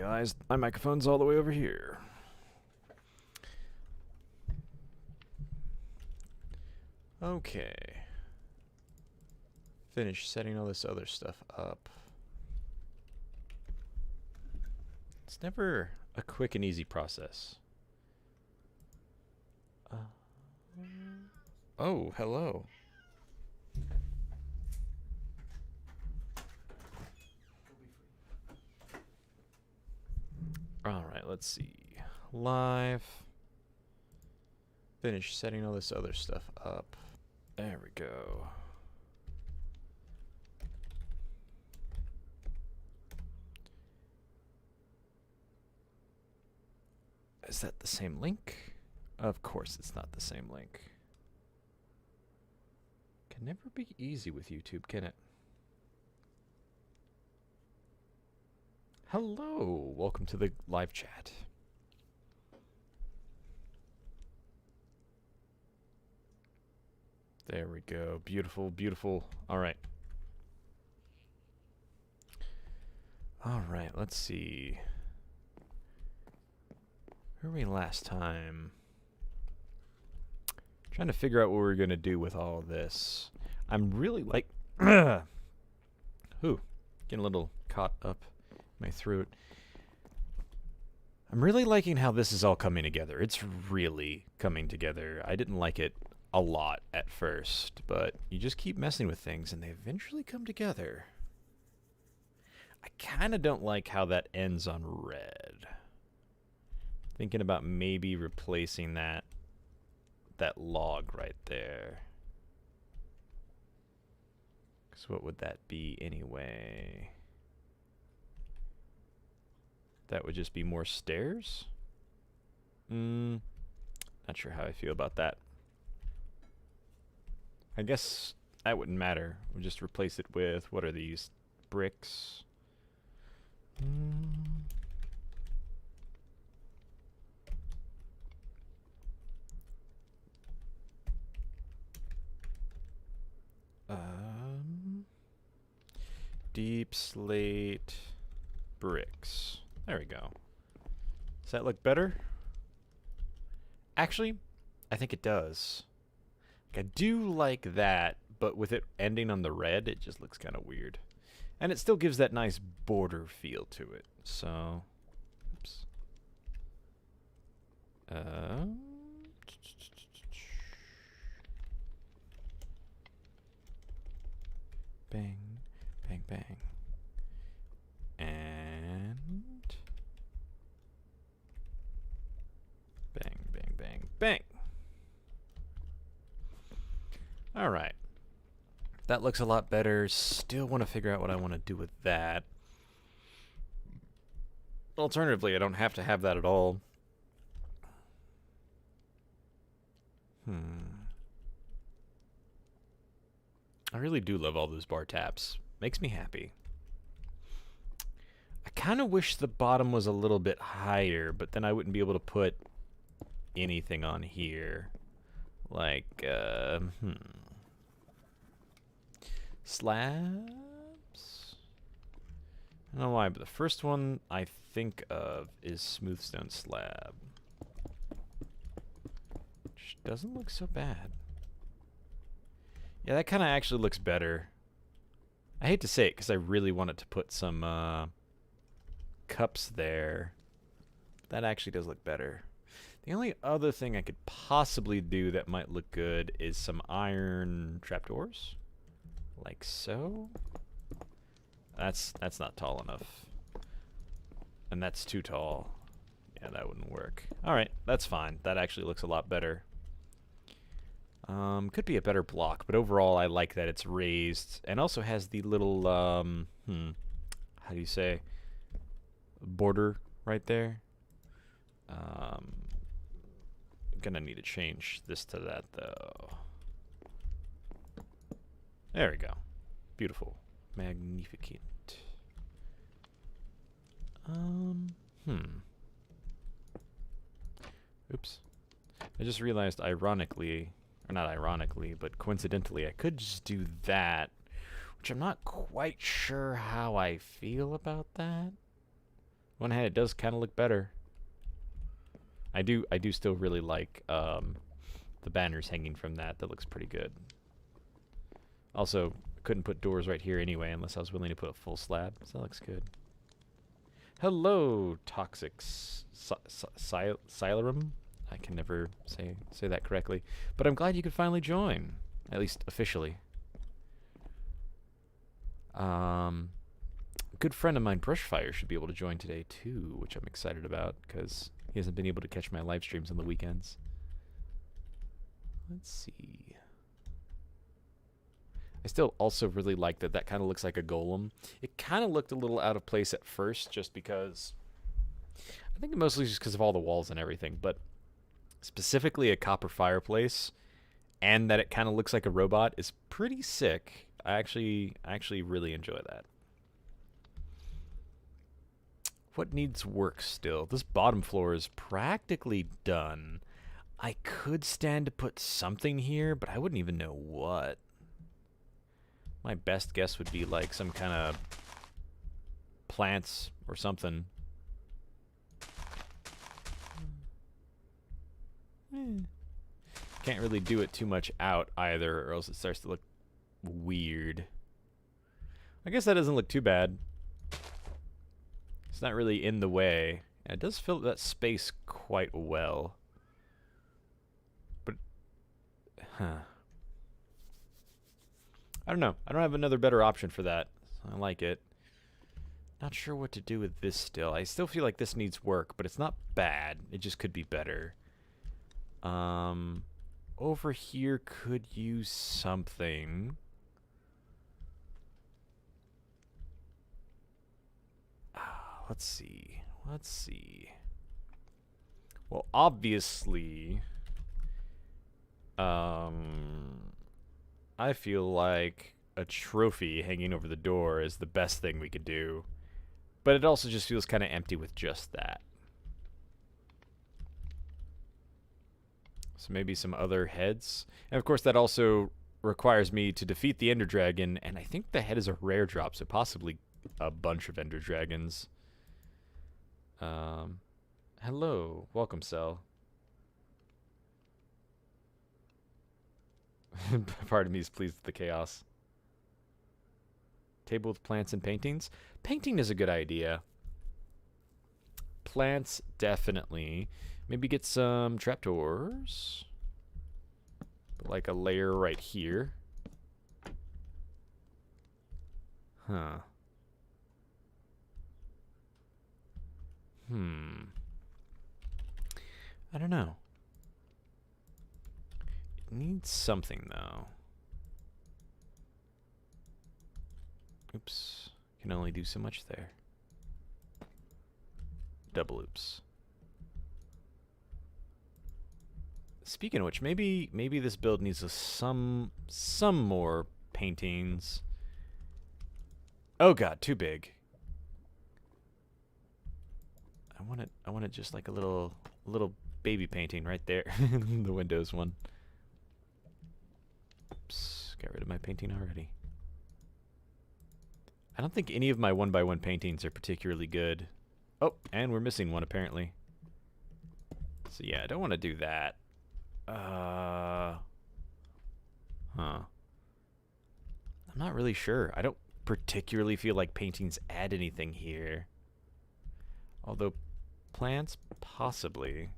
realized my microphone's all the way over here. Okay. Finish setting all this other stuff up. It's never a quick and easy process. Oh, hello. Alright, let's see. Live. Finish setting all this other stuff up. There we go. Is that the same link? Of course it's not the same link. Can never be easy with YouTube, can it? Hello, welcome to the live chat. There we go. Beautiful, beautiful. All right. All right, let's see. Where were we last time? Trying to figure out what we're going to do with all of this. I'm really like... Ooh, getting a little caught up in my throat. I'm really liking how this is all coming together. It's really coming together. I didn't like it a lot at first, but you just keep messing with things and they eventually come together. I kind of don't like how that ends on red. Thinking about maybe replacing that log right there. Because what would that be anyway? That would just be more stairs? Not sure how I feel about that. I guess that wouldn't matter. We'll just replace it with, what are these? Bricks? Deep slate bricks. There we go. Does that look better? Actually, I think it does. I do like that, but with it ending on the red, it just looks kind of weird. And it still gives that nice border feel to it. So, oops. Bang, bang, bang. And bang, bang, bang, bang. All right. That looks a lot better. Still want to figure out what I want to do with that. Alternatively, I don't have to have that at all. I really do love all those bar taps. Makes me happy. I kind of wish the bottom was a little bit higher, but then I wouldn't be able to put anything on here. Like, slabs? I don't know why, but the first one I think of is smooth stone slab. Which doesn't look so bad. Yeah, that kind of actually looks better. I hate to say it because I really wanted to put some cups there. That actually does look better. The only other thing I could possibly do that might look good is some iron trapdoors. Like so. That's not tall enough. And that's too tall. Yeah, that wouldn't work. Alright, that's fine. That actually looks a lot better. Could be a better block, but overall I like that it's raised and also has the little, how do you say, border right there. Gonna need to change this to that though. There we go. Beautiful. Magnificent. Oops. I just realized ironically, or not ironically, but coincidentally, I could just do that, which I'm not quite sure how I feel about that. One hand, it does kind of look better. I do still really like the banners hanging from that. That looks pretty good. Also, couldn't put doors right here anyway unless I was willing to put a full slab. So that looks good. Hello, Toxic Silerum. I can never say that correctly. But I'm glad you could finally join. At least officially. Good friend of mine, Brushfire, should be able to join today too, which I'm excited about because he hasn't been able to catch my live streams on the weekends. Let's see. I still also really like that that kind of looks like a golem. It kind of looked a little out of place at first just because... I think mostly just because of all the walls and everything, but specifically a copper fireplace and that it kind of looks like a robot is pretty sick. I actually really enjoy that. What needs work still? This bottom floor is practically done. I could stand to put something here, but I wouldn't even know what. My best guess would be like some kind of plants or something. Can't really do it too much out either, or else it starts to look weird. I guess that doesn't look too bad. It's not really in the way. And it does fill that space quite well. But, huh. I don't know. I don't have another better option for that. I like it. Not sure what to do with this still. I still feel like this needs work, but it's not bad. It just could be better. Over here could use something. Let's see. Let's see. Well, obviously, I feel like a trophy hanging over the door is the best thing we could do. But it also just feels kind of empty with just that. So maybe some other heads. And of course that also requires me to defeat the Ender Dragon, and I think the head is a rare drop, so possibly a bunch of Ender Dragons. Hello. Welcome, Cell. Part of me is pleased with the chaos. Table with plants and paintings. Painting is a good idea. Plants, definitely. Maybe get some trapdoors. Put like a layer right here. Huh. I don't know. It needs something, though. Oops. Can only do so much there. Double oops. Speaking of which, maybe this build needs some more paintings. Oh god, too big. I want it just like a little baby painting right there. The Windows one. Oops, got rid of my painting already. I don't think any of my 1x1 paintings are particularly good. Oh, and we're missing one apparently. So yeah, I don't want to do that. Huh. I'm not really sure. I don't particularly feel like paintings add anything here. Although plants, possibly.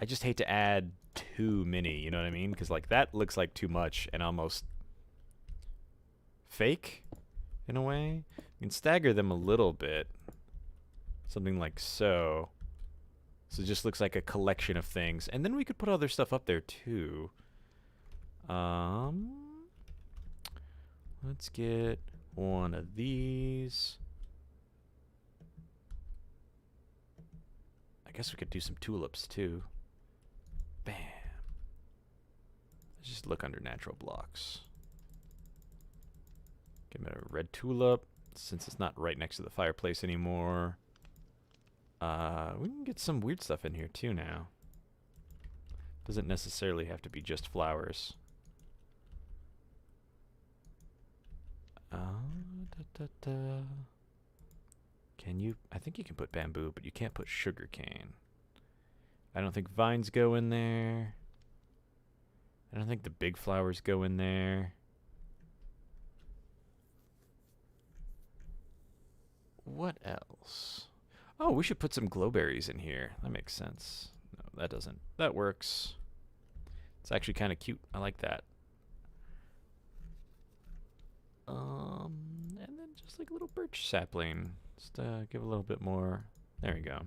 I just hate to add too many, you know what I mean? Because like that looks like too much and almost fake in a way. You can stagger them a little bit. Something like so. So it just looks like a collection of things. And then we could put other stuff up there too. Let's get one of these. I guess we could do some tulips too. Bam. Let's just look under natural blocks. Give it a red tulip, since it's not right next to the fireplace anymore. We can get some weird stuff in here too now. Doesn't necessarily have to be just flowers. Can you? I think you can put bamboo, but you can't put sugar cane. I don't think vines go in there. I don't think the big flowers go in there. What else? Oh, we should put some glowberries in here. That makes sense. No, that doesn't. That works. It's actually kind of cute. I like that. And then just like a little birch sapling. Just give a little bit more. There we go.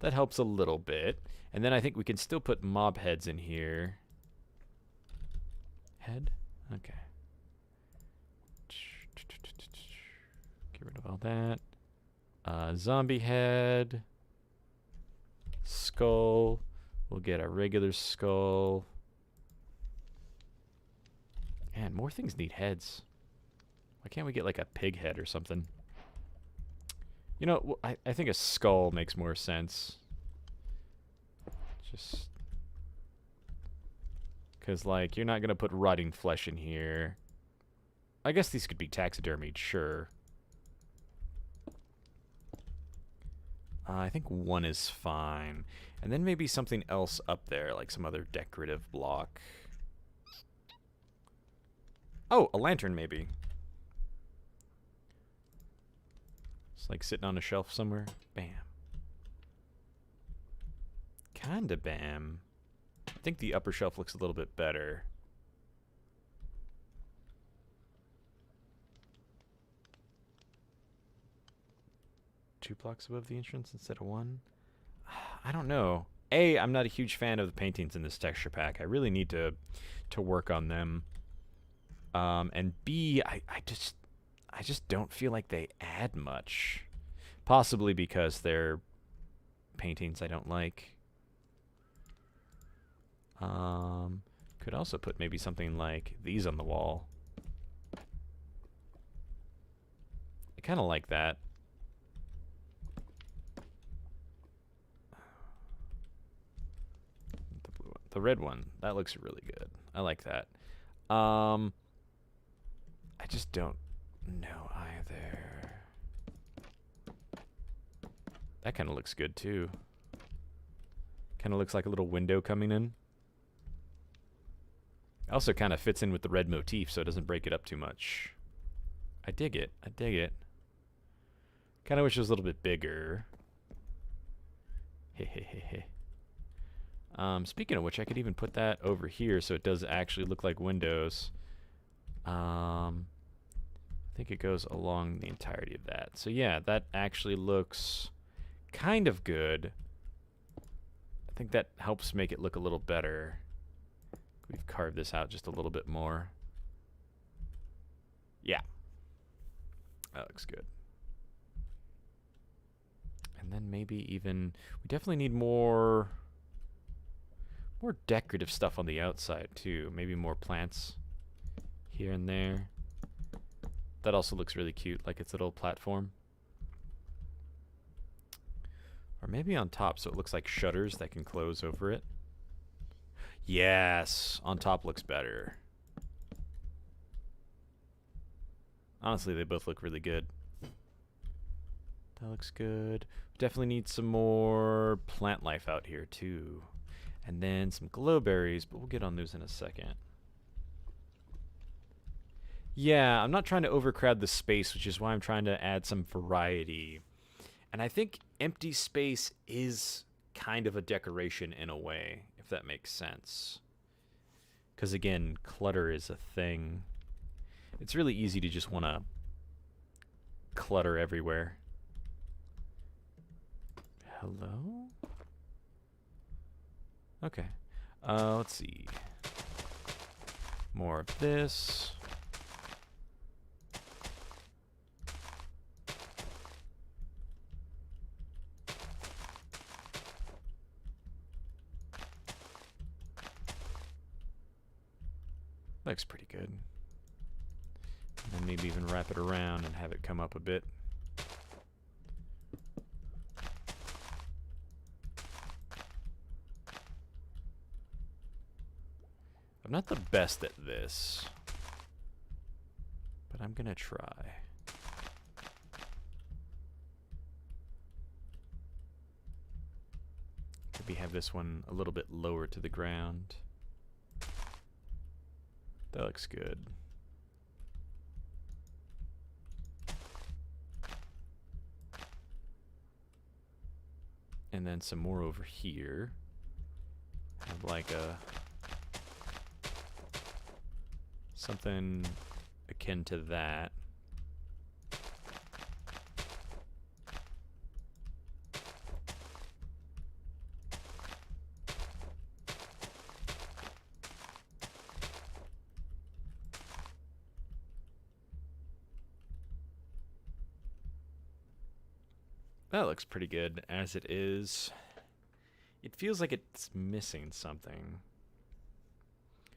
That helps a little bit. And then I think we can still put mob heads in here. Head? Okay. Get rid of all that. Zombie head. Skull. We'll get a regular skull. Man, more things need heads. Why can't we get like a pig head or something? You know, I think a skull makes more sense. Just because, like, you're not going to put rotting flesh in here. I guess these could be taxidermied, sure. I think one is fine. And then maybe something else up there, like some other decorative block. Oh, a lantern maybe. It's like sitting on a shelf somewhere. Bam. Kinda bam. I think the upper shelf looks a little bit better. Two blocks above the entrance instead of one? I don't know. A, I'm not a huge fan of the paintings in this texture pack. I really need to work on them. And B, I just don't feel like they add much. Possibly because they're paintings I don't like. Could also put maybe something like these on the wall. I kind of like that. The blue one. The red one. That looks really good. I like that. I just don't know either. That kind of looks good too. Kind of looks like a little window coming in. Also kind of fits in with the red motif, so it doesn't break it up too much. I dig it. I dig it. Kind of wish it was a little bit bigger. Hehehehe. Speaking of which, I could even put that over here so it does actually look like windows. I think it goes along the entirety of that. So yeah, that actually looks kind of good. I think that helps make it look a little better. We've carved this out just a little bit more. Yeah. That looks good. And then maybe even, we definitely need more decorative stuff on the outside too. Maybe more plants here and there. That also looks really cute, like its little platform. Or maybe on top so it looks like shutters that can close over it. Yes, on top looks better. Honestly, they both look really good. That looks good. Definitely need some more plant life out here too. And then some glowberries, but we'll get on those in a second. Yeah, I'm not trying to overcrowd the space, which is why I'm trying to add some variety. And I think empty space is kind of a decoration in a way, if that makes sense. Because again, clutter is a thing. It's really easy to just want to clutter everywhere. Hello? Okay. Let's see. More of this. Looks pretty good. And then maybe even wrap it around and have it come up a bit. I'm not the best at this, but I'm gonna try. Maybe have this one a little bit lower to the ground. That looks good. And then some more over here. Have like a something akin to that. That looks pretty good as it is. It feels like it's missing something.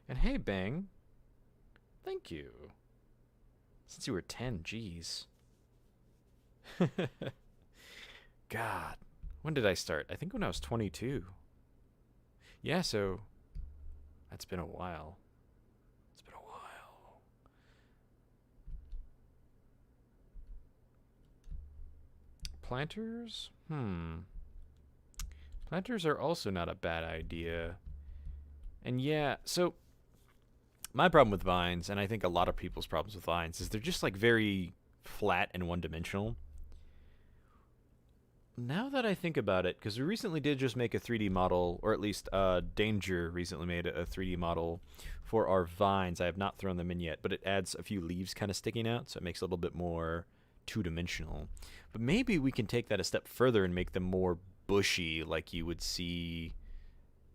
And hey, Bang. Thank you. Since you were 10, geez. God. When did I start? I think when I was 22. Yeah, so that's been a while. It's been a while. Planters? Planters are also not a bad idea. And yeah, so my problem with vines, and I think a lot of people's problems with vines, is they're just like very flat and one-dimensional. Now that I think about it, because we recently did just make a 3D model, or at least Danger recently made a 3D model for our vines. I have not thrown them in yet, but it adds a few leaves kind of sticking out, so it makes it a little bit more two-dimensional. But maybe we can take that a step further and make them more bushy, like you would see.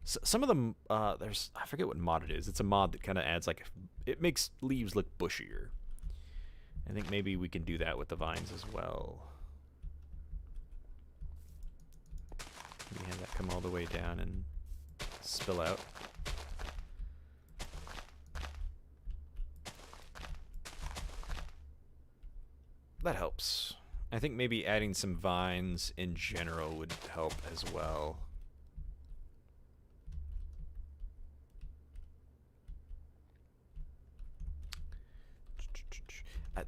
Some of them, there's, I forget what mod it is. It's a mod that kind of adds like, it makes leaves look bushier. I think maybe we can do that with the vines as well. Maybe have that come all the way down and spill out. That helps. I think maybe adding some vines in general would help as well.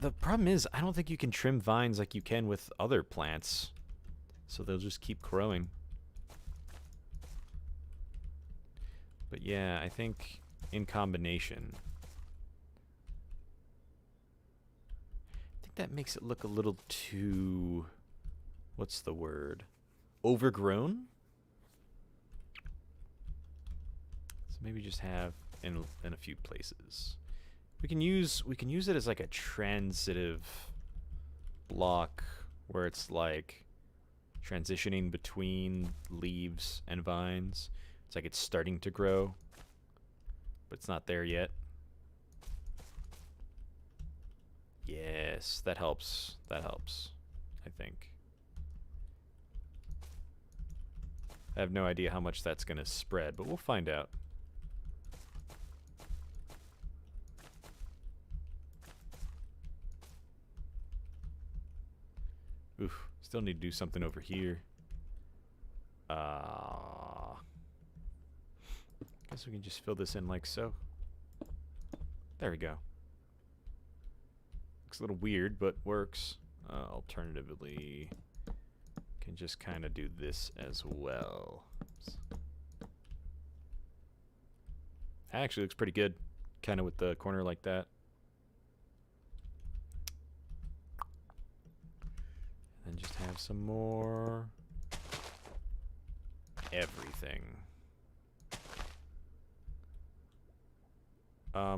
The problem is, I don't think you can trim vines like you can with other plants. So they'll just keep growing. But yeah, I think in combination, I think that makes it look a little too, what's the word? Overgrown? So maybe just have in a few places. We can use it as like a transitive block where it's like transitioning between leaves and vines. It's like it's starting to grow, but it's not there yet. Yes, that helps. That helps, I think. I have no idea how much that's going to spread, but we'll find out. Oof, still need to do something over here. Guess we can just fill this in like so. There we go. Looks a little weird, but works. Alternatively, can just kind of do this as well. Actually looks pretty good, kind of with the corner like that. And then just have some more everything.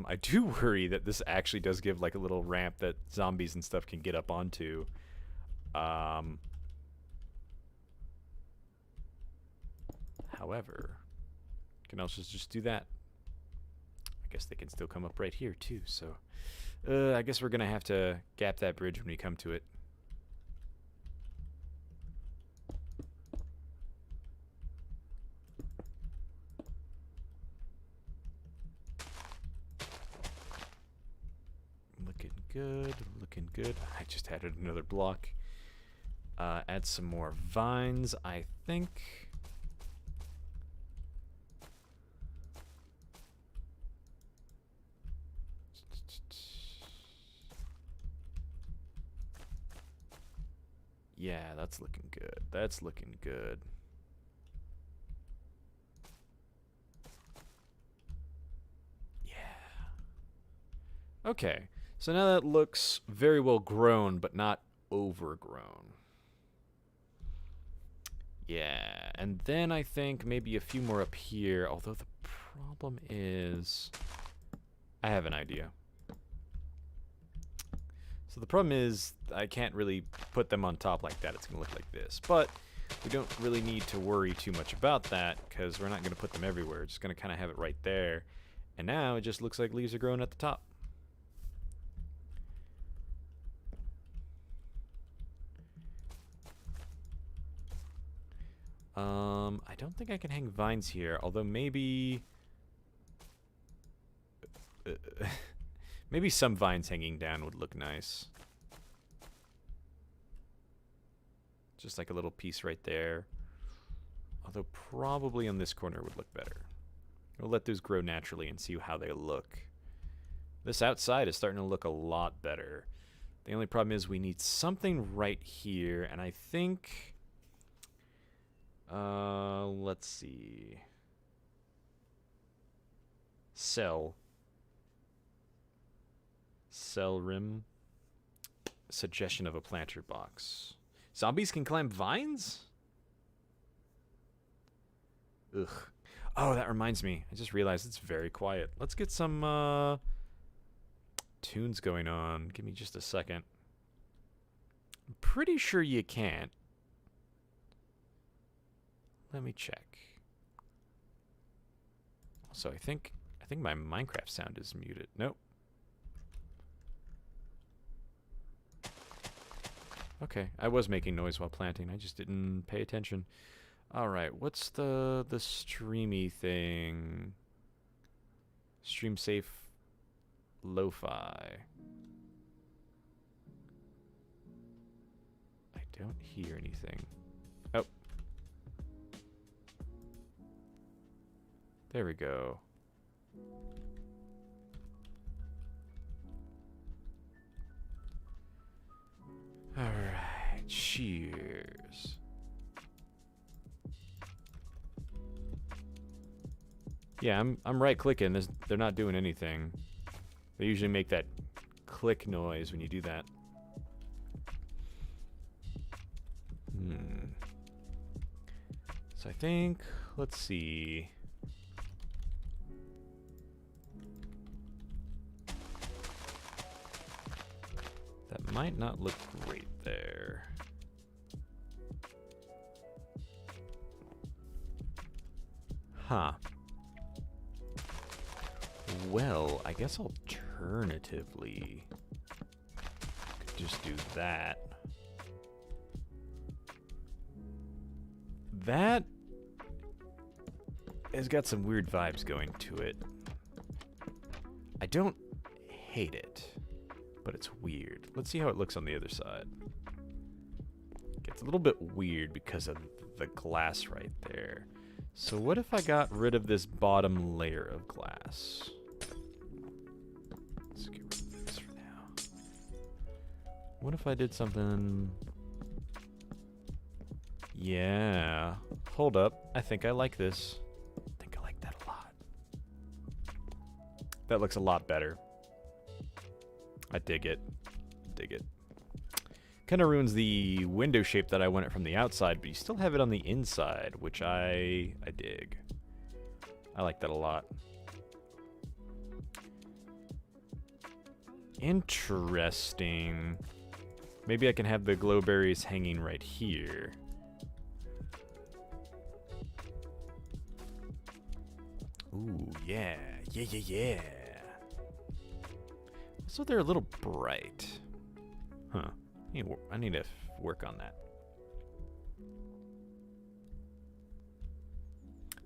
I do worry that this actually does give like a little ramp that zombies and stuff can get up onto. However, can also just do that. I guess they can still come up right here too, so I guess we're gonna have to gap that bridge when we come to it. Good, looking good. I just added another block. Add some more vines, I think. Yeah, that's looking good. That's looking good. Okay, so now that looks very well grown, but not overgrown. Yeah, and then I think maybe a few more up here, although the problem is... I have an idea. So the problem is I can't really put them on top like that. It's going to look like this. But we don't really need to worry too much about that because we're not going to put them everywhere. We're just going to kind of have it right there. And now it just looks like leaves are growing at the top. I don't think I can hang vines here, although maybe... maybe some vines hanging down would look nice. Just like a little piece right there. Although probably on this corner would look better. We'll let those grow naturally and see how they look. This outside is starting to look a lot better. The only problem is we need something right here, and I think... let's see. Cell rim. Suggestion of a planter box. Zombies can climb vines? Ugh. Oh, that reminds me. I just realized it's very quiet. Let's get some tunes going on. Give me just a second. I'm pretty sure you can't. Let me check. Also, I think my Minecraft sound is muted. Nope. Okay, I was making noise while planting. I just didn't pay attention. All right, what's the streamy thing? Stream safe lo-fi. I don't hear anything. Oh. There we go. All right, cheers. Yeah, I'm right clicking. They're not doing anything. They usually make that click noise when you do that. So I think, let's see. That might not look great there. Huh. Well, I guess alternatively, could just do that. That has got some weird vibes going to it. I don't hate it, but it's weird. Let's see how it looks on the other side. It's a little bit weird because of the glass right there. So what if I got rid of this bottom layer of glass? Let's get rid of this for now. What if I did something... Yeah. Hold up. I think I like this. I think I like that a lot. That looks a lot better. I dig it. Dig it. Kind of ruins the window shape that I want it from the outside, but you still have it on the inside, which I dig. I like that a lot. Interesting. Maybe I can have the glowberries hanging right here. Ooh, yeah. Yeah. So they're a little bright. Huh. I need to work on that.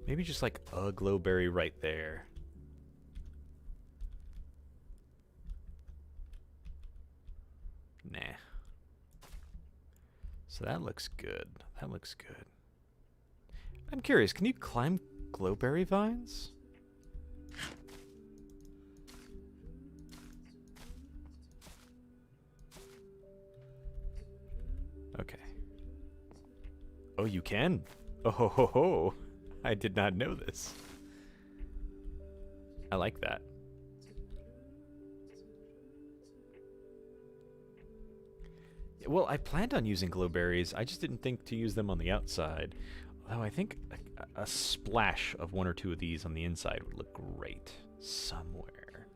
Maybe just like a glowberry right there. Nah. So that looks good. That looks good. I'm curious, can you climb glowberry vines? Okay. Oh, you can? Oh ho ho ho. I did not know this. I like that. Well, I planned on using glowberries. I just didn't think to use them on the outside. Although I think a splash of one or two of these on the inside would look great somewhere.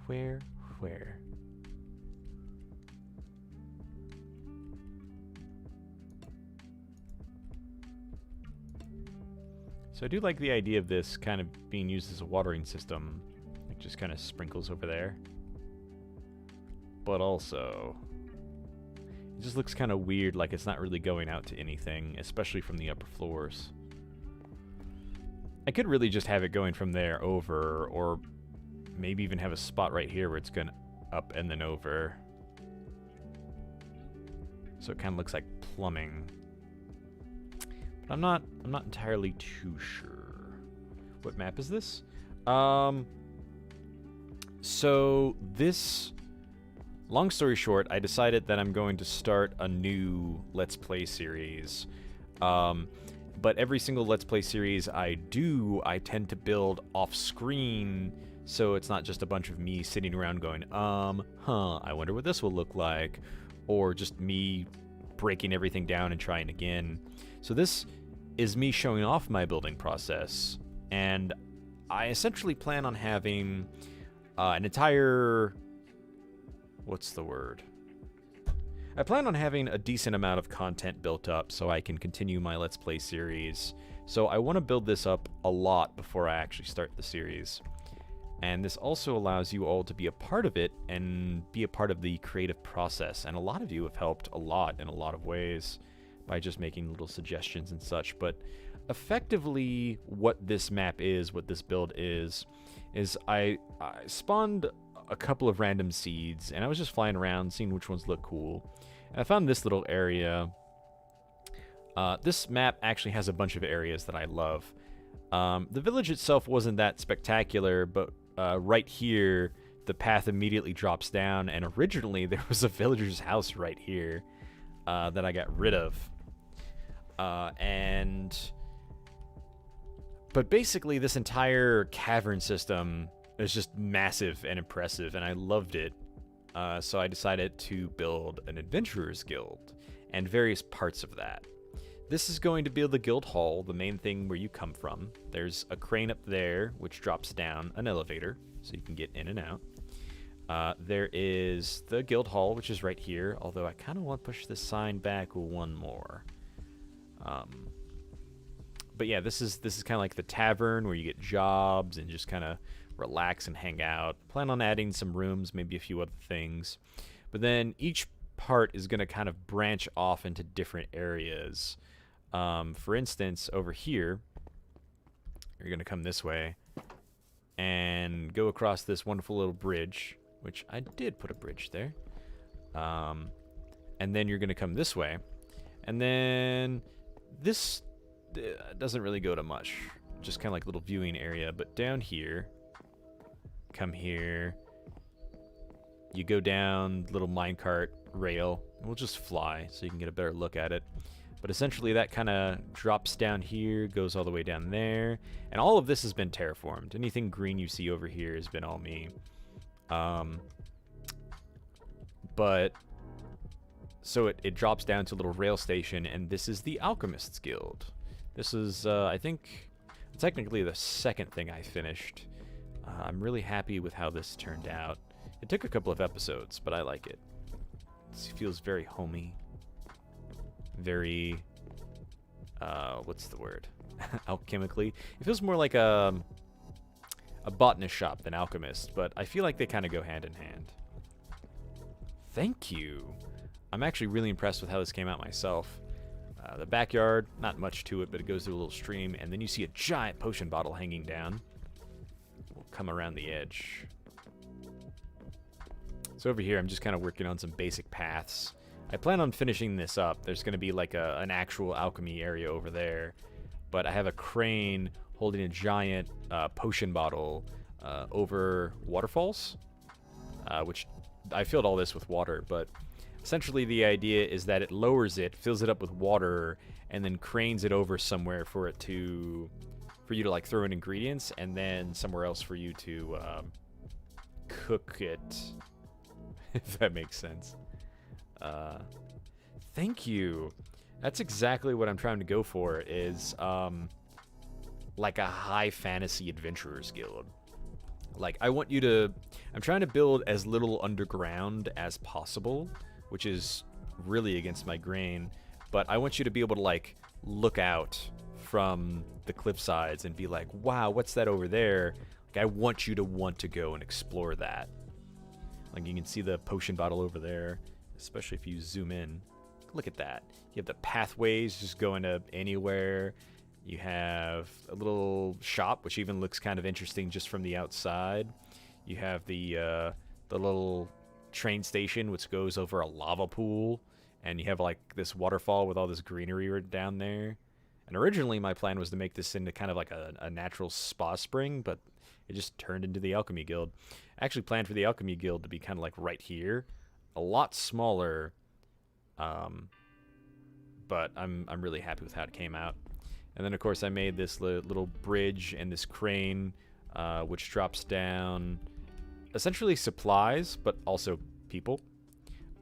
Where? So I do like the idea of this kind of being used as a watering system. It just kind of sprinkles over there. But also, it just looks kind of weird, like it's not really going out to anything, especially from the upper floors. I could really just have it going from there over, or maybe even have a spot right here where it's going up and then over. So it kind of looks like plumbing. But I'm not entirely too sure. What map is this? So this, long story short, I decided that I'm going to start a new Let's Play series. But every single Let's Play series I do, I tend to build off-screen, so it's not just a bunch of me sitting around going, I wonder what this will look like, or just me breaking everything down and trying again. So this is me showing off my building process, and I essentially plan on having an entire... what's the word? I plan on having a decent amount of content built up so I can continue my Let's Play series. So I want to build this up a lot before I actually start the series. And this also allows you all to be a part of it and be a part of the creative process. And a lot of you have helped a lot in a lot of ways by just making little suggestions and such. But effectively what this map is, what this build is I spawned a couple of random seeds, and I was just flying around seeing which ones look cool. And I found this little area. This map actually has a bunch of areas that I love. The village itself wasn't that spectacular, but right here, the path immediately drops down, and originally there was a villager's house right here that I got rid of. But basically this entire cavern system is just massive and impressive, and I loved it. So I decided to build an adventurer's guild and various parts of that. This is going to be the guild hall, the main thing where you come from. There's a crane up there which drops down an elevator so you can get in and out. There is the guild hall, which is right here, although I kind of want to push this sign back one more. But yeah, this is kind of like the tavern where you get jobs and just kind of relax and hang out. Plan on adding some rooms, maybe a few other things. But then each part is going to kind of branch off into different areas. For instance, over here, you're going to come this way and go across this wonderful little bridge, which I did put a bridge there. And then you're going to come this way. And then this doesn't really go to much. Just kind of like a little viewing area. But down here, come here, you go down little minecart rail, and we'll just fly so you can get a better look at it. But essentially that kind of drops down here, goes all the way down there, and all of this has been terraformed. Anything green you see over here has been all me. So it drops down to a little rail station, and this is the Alchemist's Guild. This is, I think, technically the second thing I finished. I'm really happy with how this turned out. It took a couple of episodes, but I like it. It feels very homey. Very, what's the word? Alchemically. It feels more like a botanist shop than alchemist, but I feel like they kind of go hand in hand. Thank you. I'm actually really impressed with how this came out myself. The backyard, not much to it, but it goes through a little stream, and then you see a giant potion bottle hanging down. We'll come around the edge. So over here, I'm just kind of working on some basic paths. I plan on finishing this up. There's going to be like an actual alchemy area over there, but I have a crane holding a giant potion bottle over waterfalls, which I filled all this with water, but essentially the idea is that it lowers it, fills it up with water, and then cranes it over somewhere for you to like throw in ingredients, and then somewhere else for you to cook it, if that makes sense. Thank you. That's exactly what I'm trying to go for, is like a high fantasy adventurers guild. Like, I'm trying to build as little underground as possible, which is really against my grain, but I want you to be able to, like, look out from the cliff sides and be like, wow, what's that over there? Like, I want you to want to go and explore that. Like, you can see the potion bottle over there, especially if you zoom in. Look at that. You have the pathways just going to anywhere. You have a little shop, which even looks kind of interesting just from the outside. You have the little train station, which goes over a lava pool. And you have, like, this waterfall with all this greenery right down there. And originally my plan was to make this into kind of like a natural spa spring, but it just turned into the Alchemy Guild. I actually planned for the Alchemy Guild to be kind of like right here. A lot smaller, but I'm really happy with how it came out. And then, of course, I made this little bridge and this crane, which drops down essentially supplies, but also people,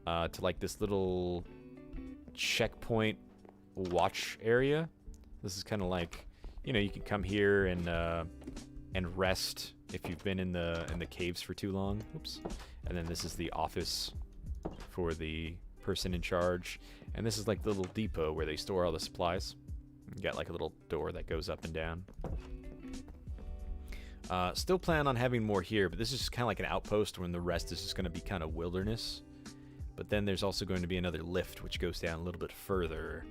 to, like, this little checkpoint watch area. This is kind of like, you know, you can come here and rest if you've been in the caves for too long. Oops. And then this is the office for the person in charge. And this is like the little depot where they store all the supplies. You got like a little door that goes up and down. Still plan on having more here, but this is kind of like an outpost when the rest is just going to be kind of wilderness. But then there's also going to be another lift which goes down a little bit further.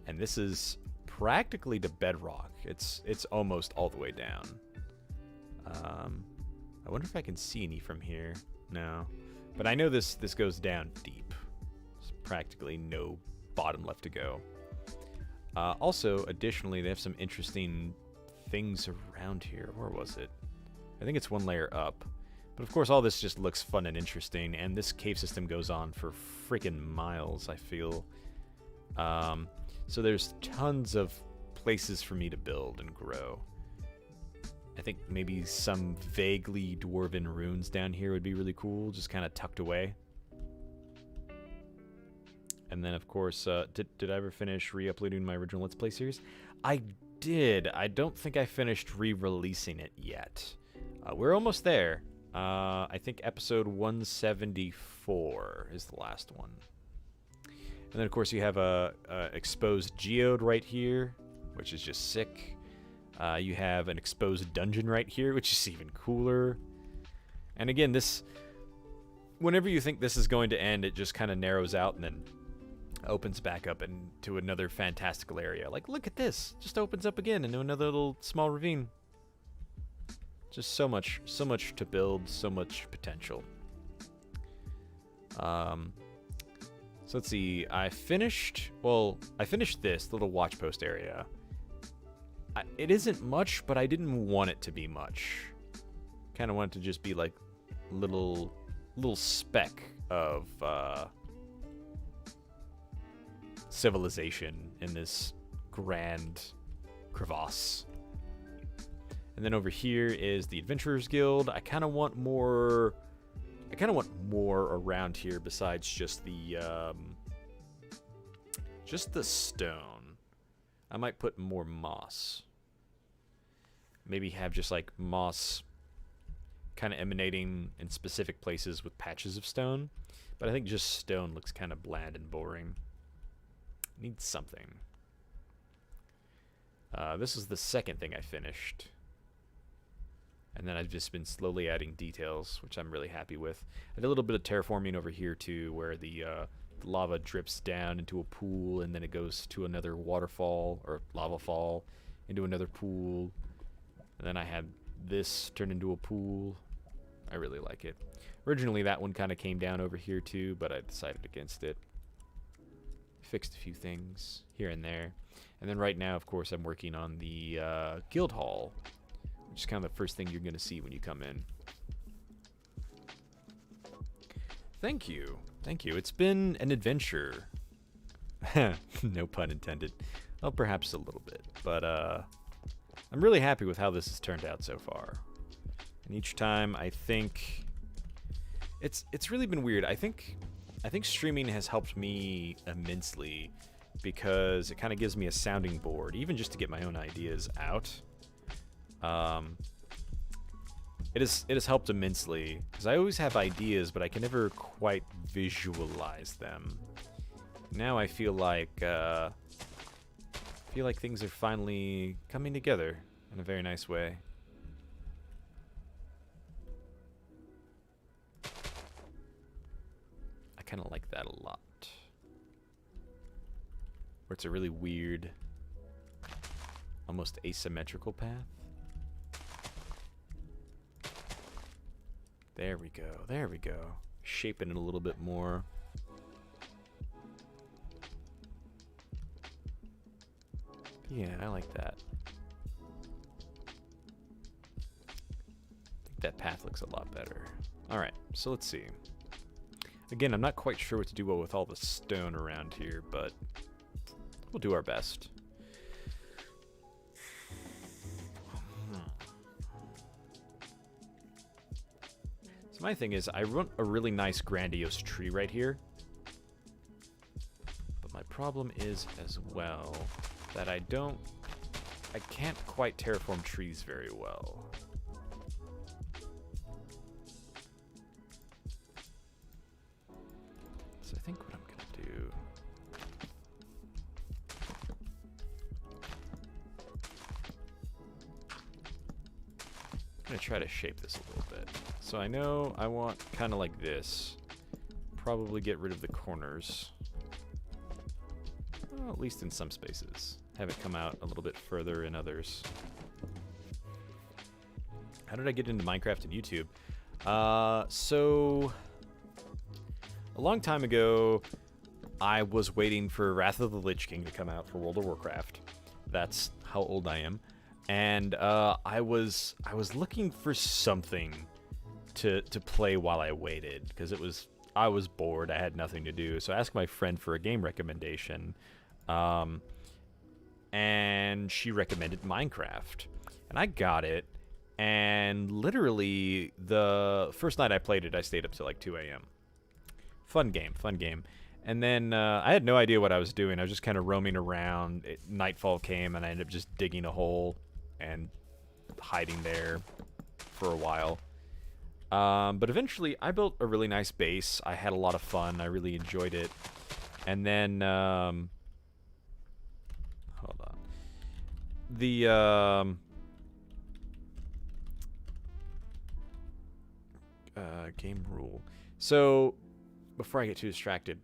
And this is practically to bedrock. It's almost all the way down. I wonder if I can see any from here. No. But I know this goes down deep. There's practically no bottom left to go. Also, additionally, they have some interesting things around here. Where was it? I think it's one layer up. But of course, all this just looks fun and interesting, and this cave system goes on for freaking miles, I feel. So there's tons of places for me to build and grow. I think maybe some vaguely dwarven ruins down here would be really cool, just kind of tucked away. And then, of course, did I ever finish re-uploading my original Let's Play series? I did. I don't think I finished re-releasing it yet. We're almost there. I think episode 174 is the last one. And then, of course, you have a exposed geode right here, which is just sick. You have an exposed dungeon right here, which is even cooler. And again, this, whenever you think this is going to end, it just kind of narrows out and then opens back up into another fantastical area. Like, look at this. Just opens up again into another little small ravine. Just so much to build, so much potential. So let's see. I finished this little watch post area. It isn't much, but I didn't want it to be much. Kind of wanted to just be like little speck of civilization in this grand crevasse. And then over here is the Adventurers Guild. I kind of want more around here besides just the stone. I might put more moss. Maybe have just like moss kind of emanating in specific places with patches of stone. But I think just stone looks kind of bland and boring. Needs something. This is the second thing I finished. And then I've just been slowly adding details, which I'm really happy with. I did a little bit of terraforming over here too, where the lava drips down into a pool, and then it goes to another waterfall, or lava fall, into another pool. And then I had this turn into a pool. I really like it. Originally that one kind of came down over here too, but I decided against it. Fixed a few things here and there. And then right now, of course, I'm working on the guild hall, which is kind of the first thing you're going to see when you come in. Thank you. Thank you. It's been an adventure. No pun intended. Well, perhaps a little bit. But I'm really happy with how this has turned out so far. And each time I think It's really been weird. I think streaming has helped me immensely because it kind of gives me a sounding board, even just to get my own ideas out. It has helped immensely because I always have ideas, but I can never quite visualize them. Now I feel like things are finally coming together in a very nice way. I kind of like that a lot. Where it's a really weird, almost asymmetrical path. There we go. There we go. Shaping it a little bit more. Yeah, I like that. I think that path looks a lot better. Alright, so let's see. Again, I'm not quite sure what to do with all the stone around here, but we'll do our best. So my thing is, I want a really nice grandiose tree right here. But my problem is as well that I can't quite terraform trees very well. So I think what I'm gonna do, I'm gonna try to shape this a little bit. So I know I want kind of like this. Probably get rid of the corners. Well, at least in some spaces. Have it come out a little bit further in others. How did I get into Minecraft and YouTube? So a long time ago, I was waiting for Wrath of the Lich King to come out for World of Warcraft. That's how old I am. And I was looking for something to play while I waited, because I was bored. I had nothing to do. So I asked my friend for a game recommendation. And she recommended Minecraft. And I got it. And literally, the first night I played it, I stayed up till like 2 a.m. Fun game, fun game. And then I had no idea what I was doing. I was just kind of roaming around. Nightfall came, and I ended up just digging a hole and hiding there for a while. But eventually, I built a really nice base. I had a lot of fun. I really enjoyed it. And then, hold on. The game rule. So, before I get too distracted,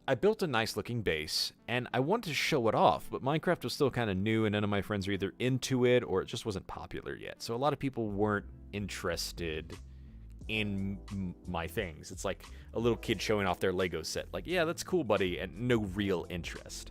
I built a nice looking base, and I wanted to show it off, but Minecraft was still kind of new, and none of my friends were either into it, or it just wasn't popular yet. So a lot of people weren't interested in my things. It's like a little kid showing off their Lego set. Like, yeah, that's cool, buddy, and no real interest.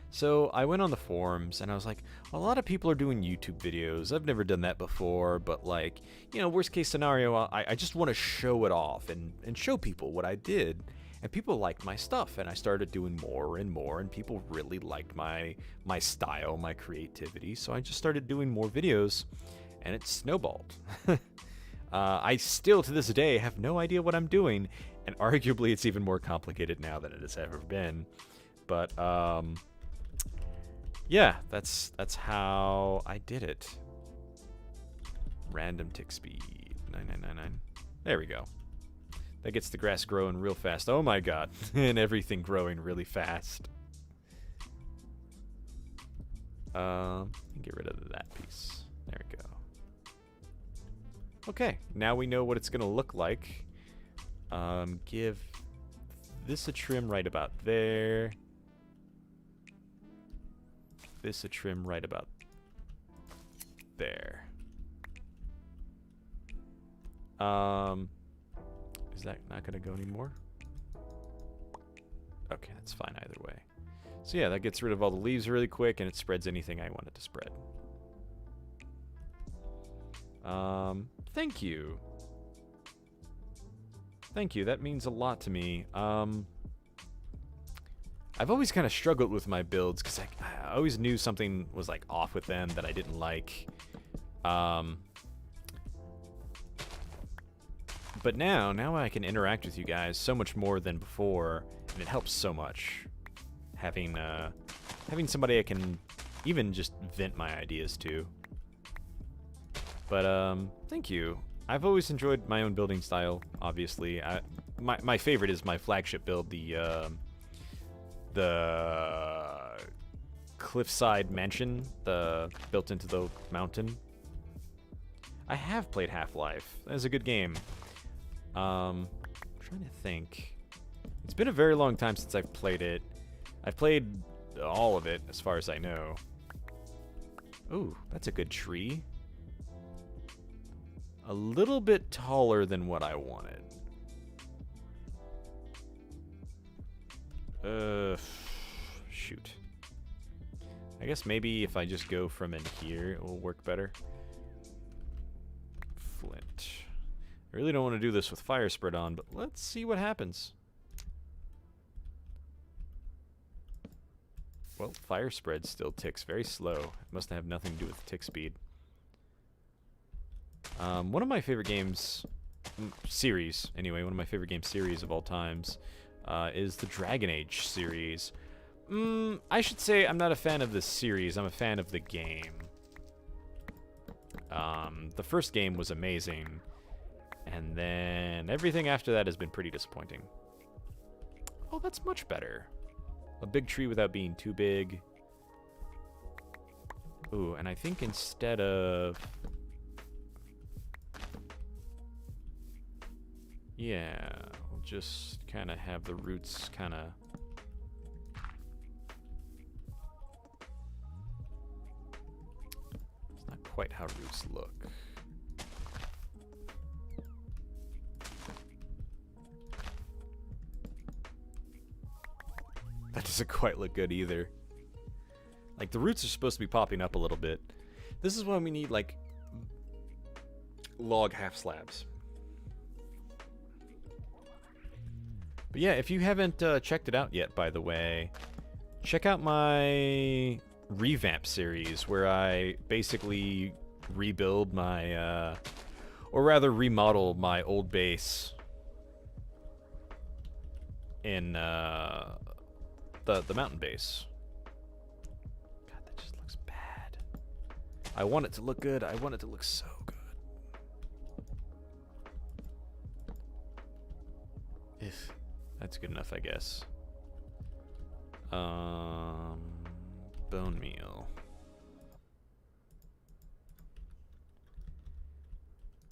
So I went on the forums, and I was like, a lot of people are doing YouTube videos. I've never done that before, but like, you know, worst case scenario, I just want to show it off and show people what I did. And people liked my stuff, and I started doing more and more, and people really liked my style, my creativity. So I just started doing more videos, and it snowballed. I still, to this day, have no idea what I'm doing, and arguably it's even more complicated now than it has ever been. But, yeah, that's how I did it. Random tick speed, 9999. There we go. That gets the grass growing real fast. Oh my god. And everything growing really fast. Get rid of that piece. There we go. Okay, now we know what it's going to look like. Give this a trim right about there. This a trim right about there. Is that not going to go anymore? Okay, that's fine either way. So yeah, that gets rid of all the leaves really quick, and it spreads anything I want it to spread. Thank you. Thank you, that means a lot to me. I've always kind of struggled with my builds, because I always knew something was like off with them that I didn't like. But now I can interact with you guys so much more than before, and it helps so much. Having somebody I can even just vent my ideas to. But thank you. I've always enjoyed my own building style. Obviously, my favorite is my flagship build, the cliffside mansion, built into the mountain. I have played Half-Life. That was a good game. I'm trying to think. It's been a very long time since I've played it. I've played all of it, as far as I know. Ooh, that's a good tree. A little bit taller than what I wanted. Shoot. I guess maybe if I just go from in here, it will work better. Flint. I really don't want to do this with fire spread on, but let's see what happens. Well, fire spread still ticks very slow. It must have nothing to do with tick speed. One of my favorite games, series anyway, one of my favorite game series of all times is the Dragon Age series. I should say I'm not a fan of the series, I'm a fan of the game. The first game was amazing, and then everything after that has been pretty disappointing. Oh, that's much better. A big tree without being too big. Ooh, and I think instead of... Yeah, we'll just kind of have the roots kind of... It's not quite how roots look. That doesn't quite look good either. Like, the roots are supposed to be popping up a little bit. This is why we need, like, log half slabs. But yeah, if you haven't checked it out yet, by the way, check out my revamp series where I basically rebuild my, or rather remodel my old base in the mountain base. God, that just looks bad. I want it to look good. I want it to look so good. If that's good enough, I guess. Bone meal.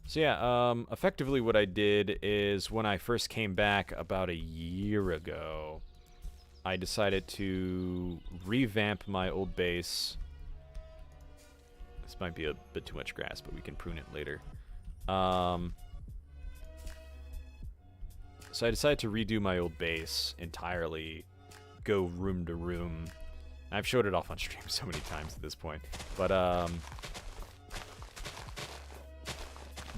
So yeah, effectively what I did is when I first came back about a year ago, I decided to revamp my old base. This might be a bit too much grass, but we can prune it later. So I decided to redo my old base entirely, go room to room. I've showed it off on stream so many times at this point. But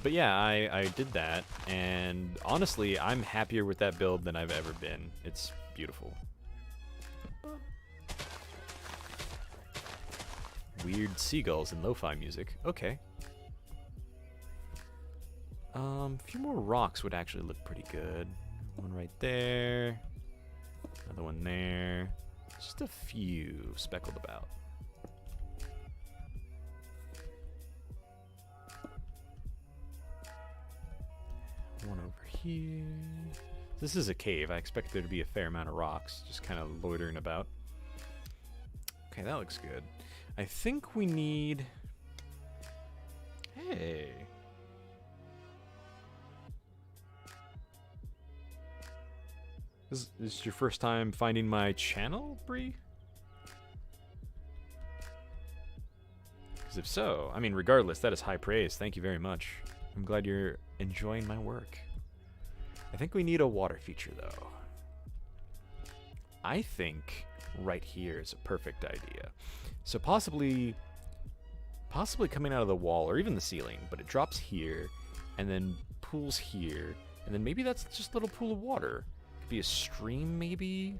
yeah, I did that, and honestly, I'm happier with that build than I've ever been. It's beautiful. Weird seagulls and lo-fi music. Okay. A few more rocks would actually look pretty good. One right there. Another one there. Just a few speckled about. One over here. This is a cave. I expect there to be a fair amount of rocks, just kind of loitering about. Okay, that looks good. I think we need... Hey. Is this your first time finding my channel, Bree? Because if so, I mean, regardless, that is high praise. Thank you very much. I'm glad you're enjoying my work. I think we need a water feature, though. I think right here is a perfect idea. So possibly coming out of the wall, or even the ceiling, but it drops here, and then pools here, and then maybe that's just a little pool of water. Could be a stream, maybe?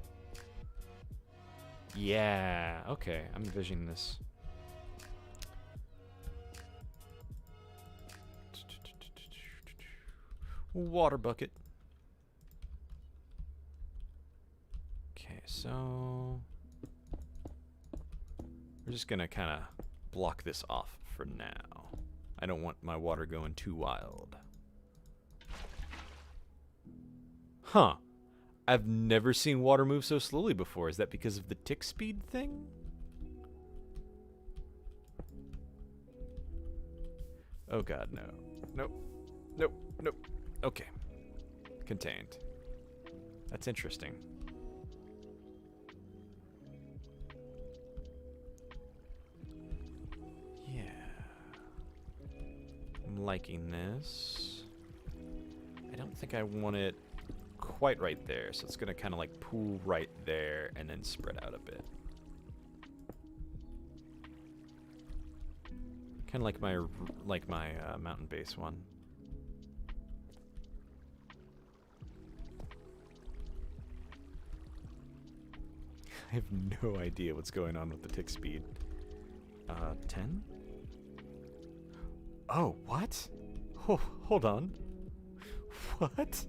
Yeah, okay, I'm envisioning this. Water bucket. Okay, so we're just gonna kind of block this off for now. I don't want my water going too wild. Huh. I've never seen water move so slowly before. Is that because of the tick speed thing? Oh god, no. Nope. Nope. Nope. Okay. Contained. That's interesting. Yeah. I'm liking this. I don't think I want it quite right there, so it's gonna kind of like pool right there and then spread out a bit. Kind of like my mountain base one. I have no idea what's going on with the tick speed. 10? Oh, what? Oh, hold on. What?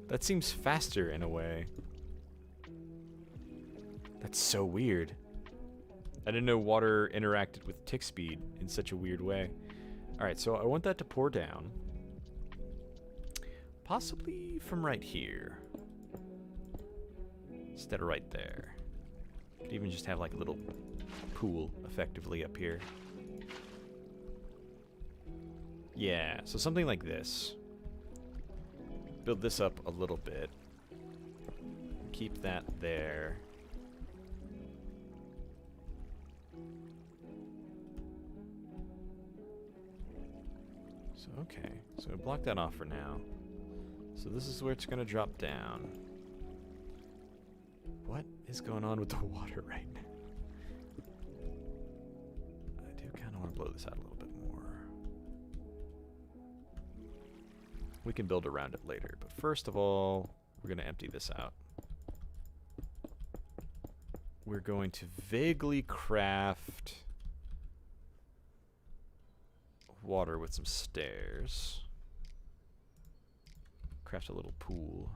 That seems faster in a way. That's so weird. I didn't know water interacted with tick speed in such a weird way. Alright, so I want that to pour down. Possibly from right here. Instead of right there. Could even just have like a little pool effectively up here. Yeah, so something like this. Build this up a little bit. Keep that there. So, okay. So block that off for now. So this is where it's going to drop down. What is going on with the water right now? I do kind of want to blow this out a little bit more. We can build around it later, but first of all, we're going to empty this out. We're going to vaguely craft water with some stairs. Craft a little pool.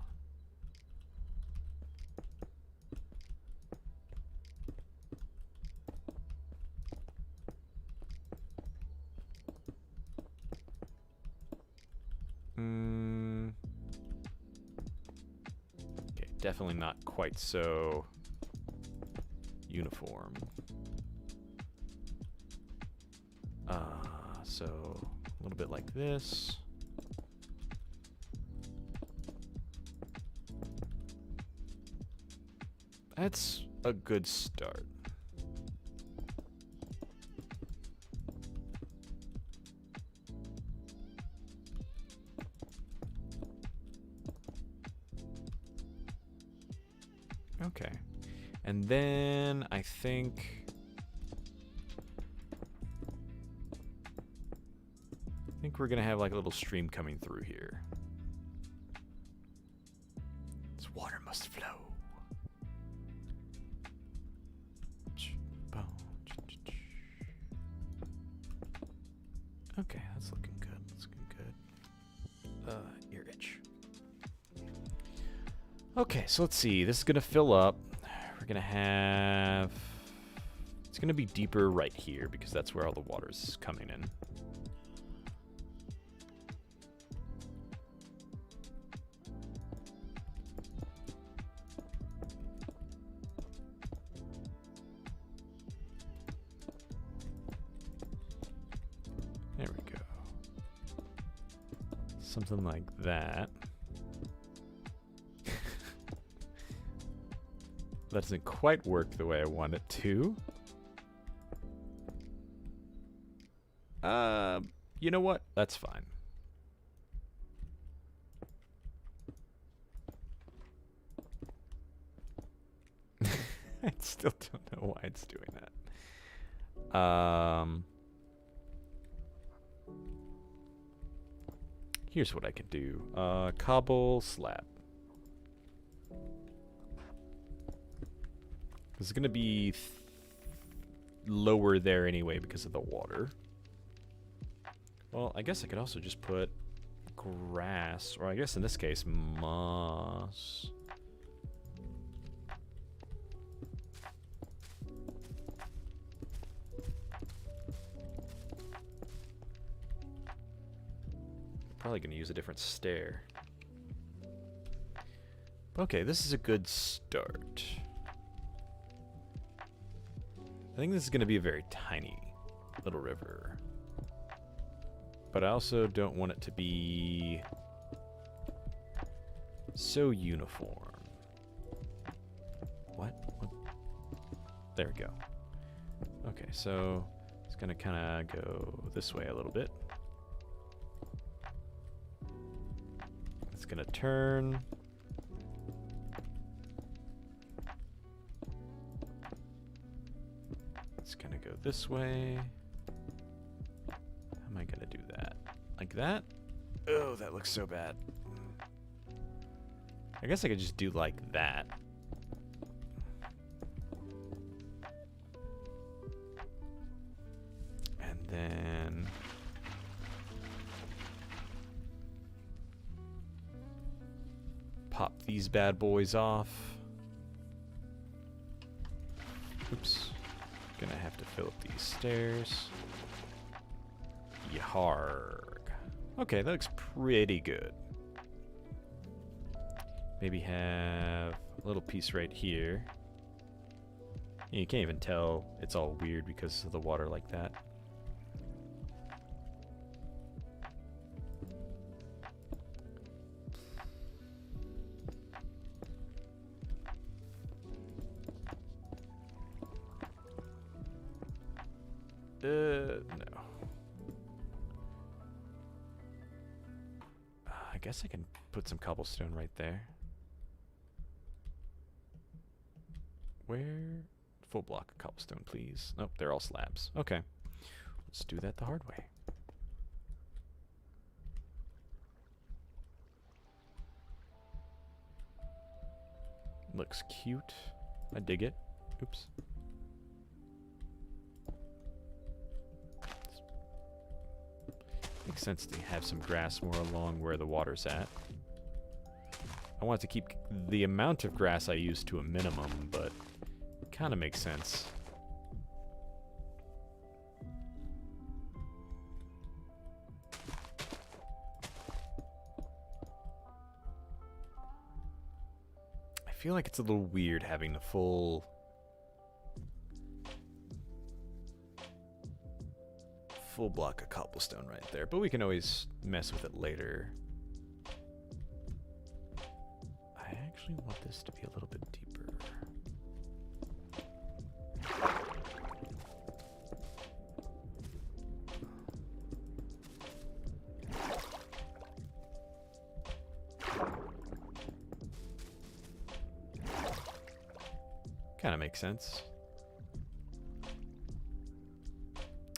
Okay, definitely not quite so uniform. So a little bit like this. That's a good start. Okay. And then I think we're gonna have like a little stream coming through here. This water must flow. Okay, that's looking good. That's looking good. Ear itch. Okay, so let's see. This is gonna fill up. We're gonna have. It's gonna be deeper right here because that's where all the water's coming in. There we go. Something like that. That doesn't quite work the way I want it to. You know what? That's fine. I still don't know why it's doing that. Here's what I can do. Cobble slab. It's going to be lower there anyway because of the water. Well, I guess I could also just put grass, or I guess in this case, moss. Probably going to use a different stair. Okay, this is a good start. I think this is going to be a very tiny little river. But I also don't want it to be so uniform. What? There we go. Okay, so it's going to kind of go this way a little bit. It's going to turn. It's going to go this way. How am I going to do that? Like that? Oh, that looks so bad. I guess I could just do like that. And then pop these bad boys off. Oops. Gonna have to fill up these stairs. Yarg. Okay, that looks pretty good. Maybe have a little piece right here. You can't even tell it's all weird because of the water like that. No. I guess I can put some cobblestone right there. Where? Full block of cobblestone, please. Nope, they're all slabs. Okay. Let's do that the hard way. Looks cute. I dig it. Oops. Makes sense to have some grass more along where the water's at. I want to keep the amount of grass I use to a minimum, but it kind of makes sense. I feel like it's a little weird having the full block of cobblestone right there, but we can always mess with it later. I actually want this to be a little bit deeper. Kind of makes sense.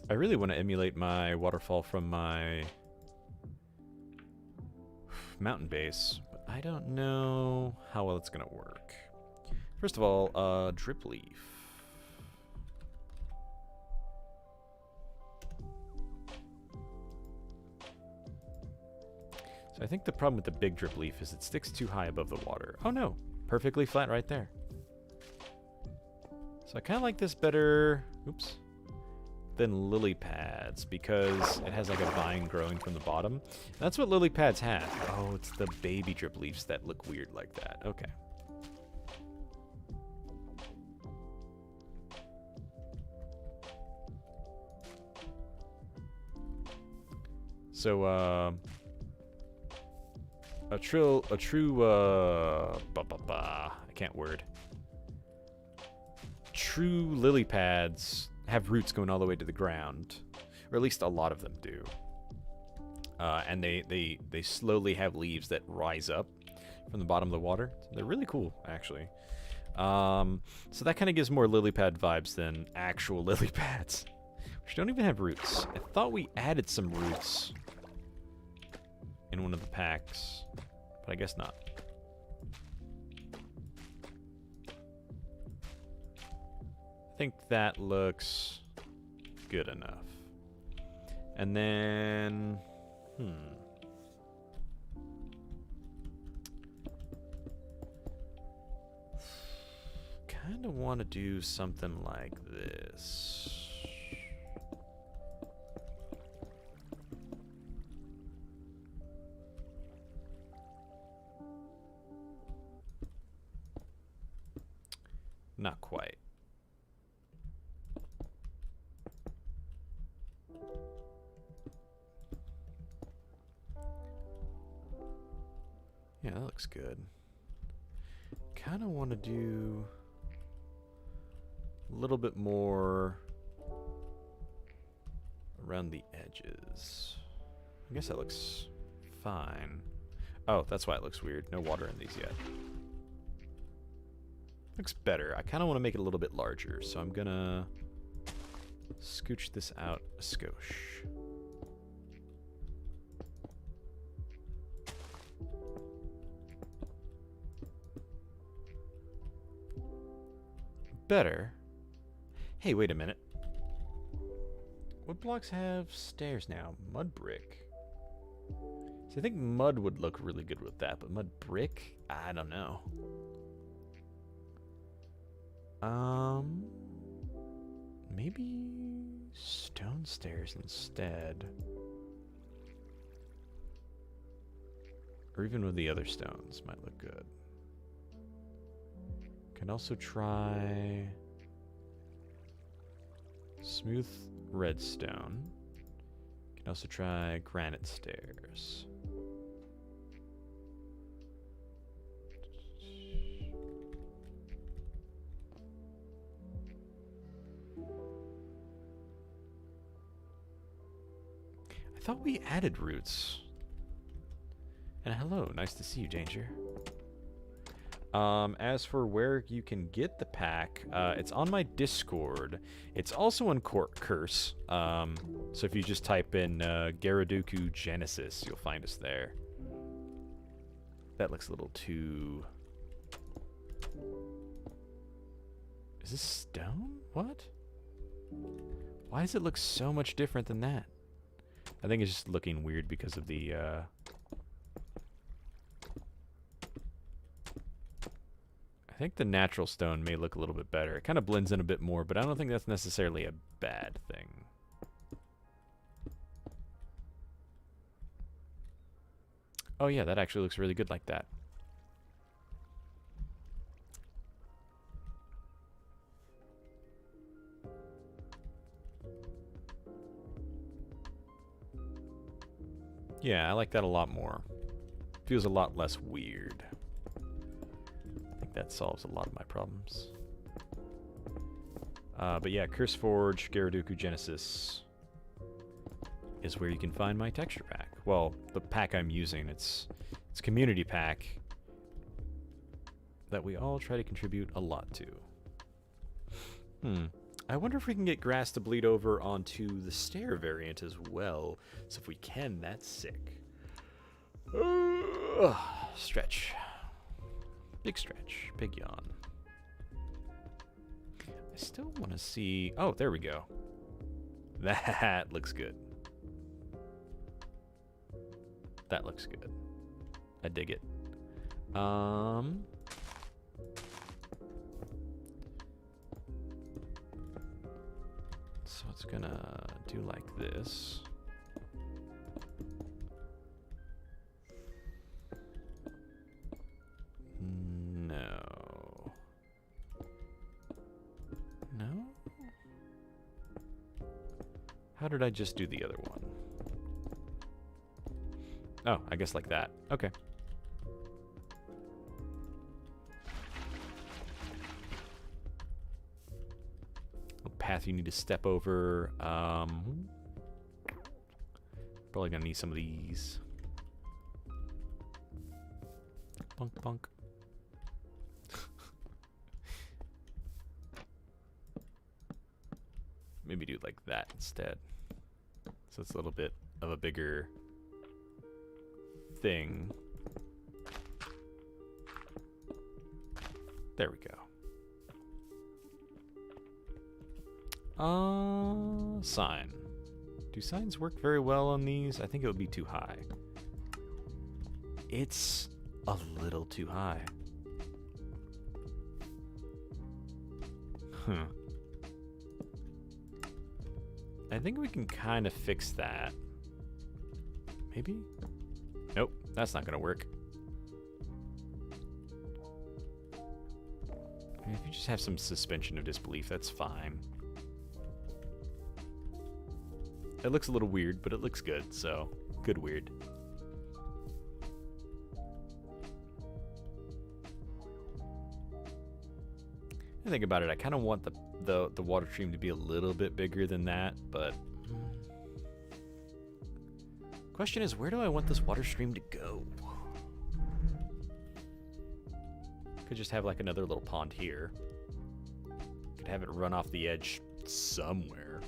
I really want to emulate my waterfall from my mountain base, but I don't know how well it's going to work. First of all, drip leaf. So I think the problem with the big drip leaf is it sticks too high above the water. Oh no, perfectly flat right there. So I kind of like this better, oops, than lily pads because it has like a vine growing from the bottom. That's what lily pads have. Oh, it's the baby drip leaves that look weird like that. Okay. So, a true, I can't word. True lily pads have roots going all the way to the ground, or at least a lot of them do. And they slowly have leaves that rise up from the bottom of the water. They're really cool, actually. So that kind of gives more lily pad vibes than actual lily pads, which don't even have roots. I thought we added some roots in one of the packs, but I guess not. I think that looks good enough. And then, kind of want to do something like this. Not quite. Yeah, that looks good. Kind of want to do a little bit more around the edges. I guess that looks fine. Oh, that's why it looks weird. No water in these yet. Looks better. I kind of want to make it a little bit larger, so I'm gonna scooch this out a skosh. Better. Hey, wait a minute. What blocks have stairs now? Mud brick. So I think mud would look really good with that, but mud brick? I don't know. Maybe stone stairs instead. Or even with the other stones might look good. Can also try smooth redstone. Can also try granite stairs. I thought we added roots. And hello, nice to see you, Danger. As for where you can get the pack, it's on my Discord. It's also in Curse. So if you just type in Gyaradoku Genesis, you'll find us there. That looks a little too... Is this stone? What? Why does it look so much different than that? I think it's just looking weird because of the... I think the natural stone may look a little bit better. It kind of blends in a bit more, but I don't think that's necessarily a bad thing. Oh yeah, that actually looks really good like that. Yeah, I like that a lot more. Feels a lot less weird. That solves a lot of my problems. But yeah, CurseForge, Gyaradoku Genesis is where you can find my texture pack. Well, the pack I'm using, it's community pack that we all try to contribute a lot to. I wonder if we can get grass to bleed over onto the stair variant as well. So if we can, that's sick. Stretch. Big stretch. Big yawn. I still want to see... Oh, there we go. That looks good. That looks good. I dig it. So it's gonna do like this. No. No? How did I just do the other one? Oh, I guess like that. Okay. Path you need to step over. Probably gonna need some of these. Bunk bunk. Maybe do it like that instead. So it's a little bit of a bigger thing. There we go. Sign. Do signs work very well on these? I think it would be too high. It's a little too high. Huh. I think we can kind of fix that. Maybe? Nope, that's not gonna work. I mean, if you just have some suspension of disbelief, that's fine. It looks a little weird, but it looks good, so good weird. I think about it, I kind of want the water stream to be a little bit bigger than that, but question is, where do I want this water stream to go? Could just have like another little pond here. Could have it run off the edge somewhere.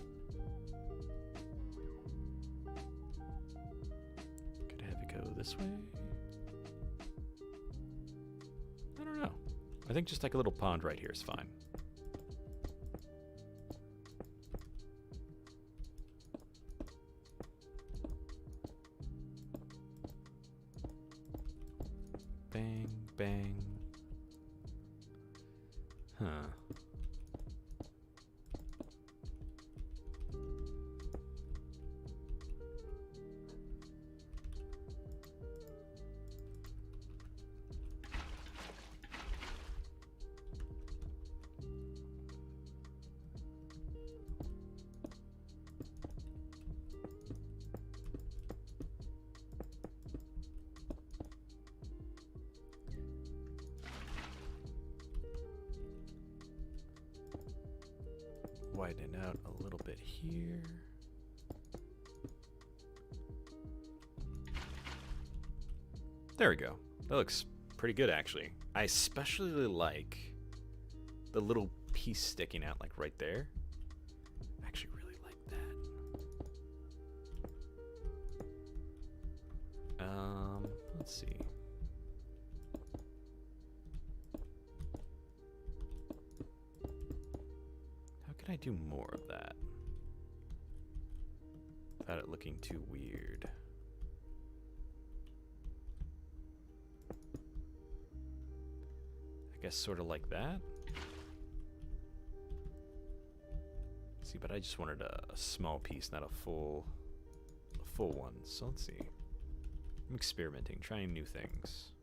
Could have it go this way. I don't know. I think just like a little pond right here is fine. Bang, bang. Huh. Widen out a little bit here. There we go. That looks pretty good, actually. I especially like the little piece sticking out, like right there. I actually really like that. Let's see. Can I do more of that without it looking too weird? I guess sort of like that. See, but I just wanted a small piece, not a full one. So let's see. I'm experimenting, trying new things.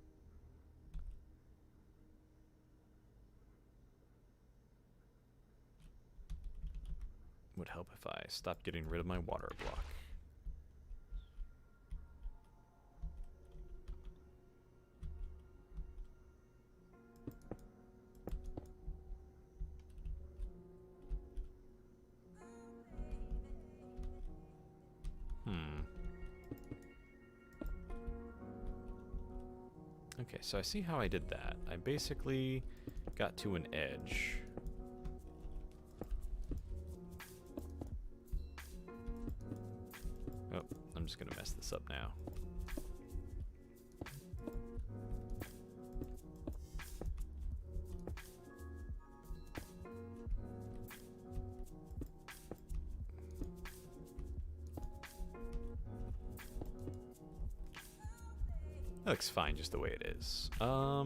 Would help if I stopped getting rid of my water block. Okay, so I see how I did that. I basically got to an edge. Oh, I'm just gonna mess this up now. That looks fine just the way it is. I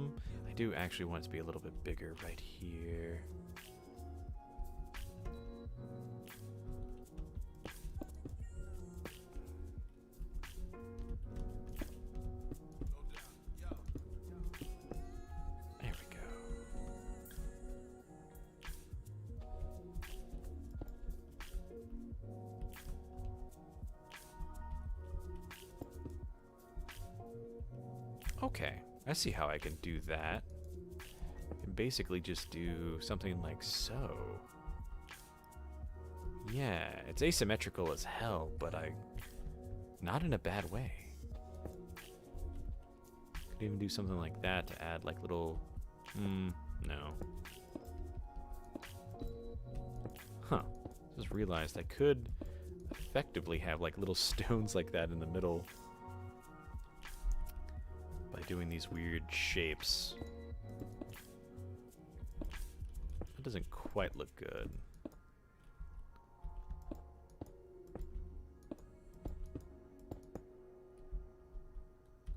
do actually want it to be a little bit bigger right here. There we go. Okay, I see how I can do that. I can basically just do something like so. Yeah, it's asymmetrical as hell, but not in a bad way. Could even do something like that to add like little, no. Huh, just realized I could effectively have like little stones like that in the middle by doing these weird shapes. That doesn't quite look good.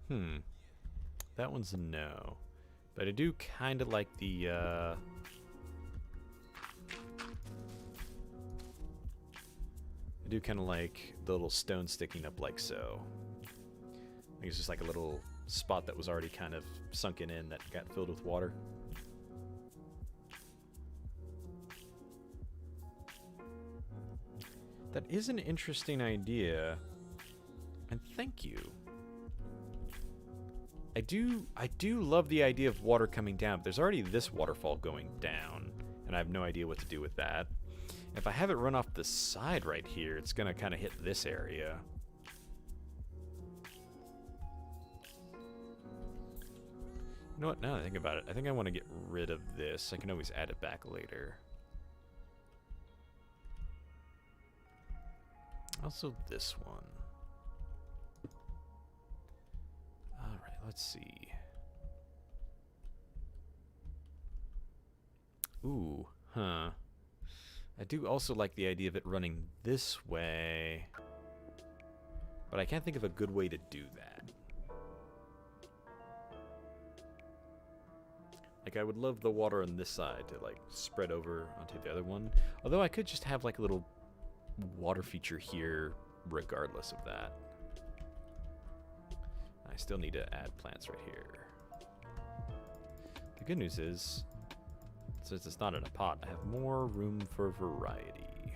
That one's a no. But I do kind of like the, I do kind of like the little stone sticking up like so. I think it's just like a little spot that was already kind of sunken in that got filled with water. That is an interesting idea. And thank you. I do love the idea of water coming down, but there's already this waterfall going down, and I have no idea what to do with that. If I have it run off the side right here, it's gonna kind of hit this area. You know what, now that I think about it, I think I want to get rid of this. I can always add it back later. Also this one. Alright, let's see. Ooh, huh. I do also like the idea of it running this way, but I can't think of a good way to do that. Like, I would love the water on this side to, like, spread over onto the other one. Although I could just have, like, a little water feature here regardless of that. I still need to add plants right here. The good news is, since it's not in a pot, I have more room for variety.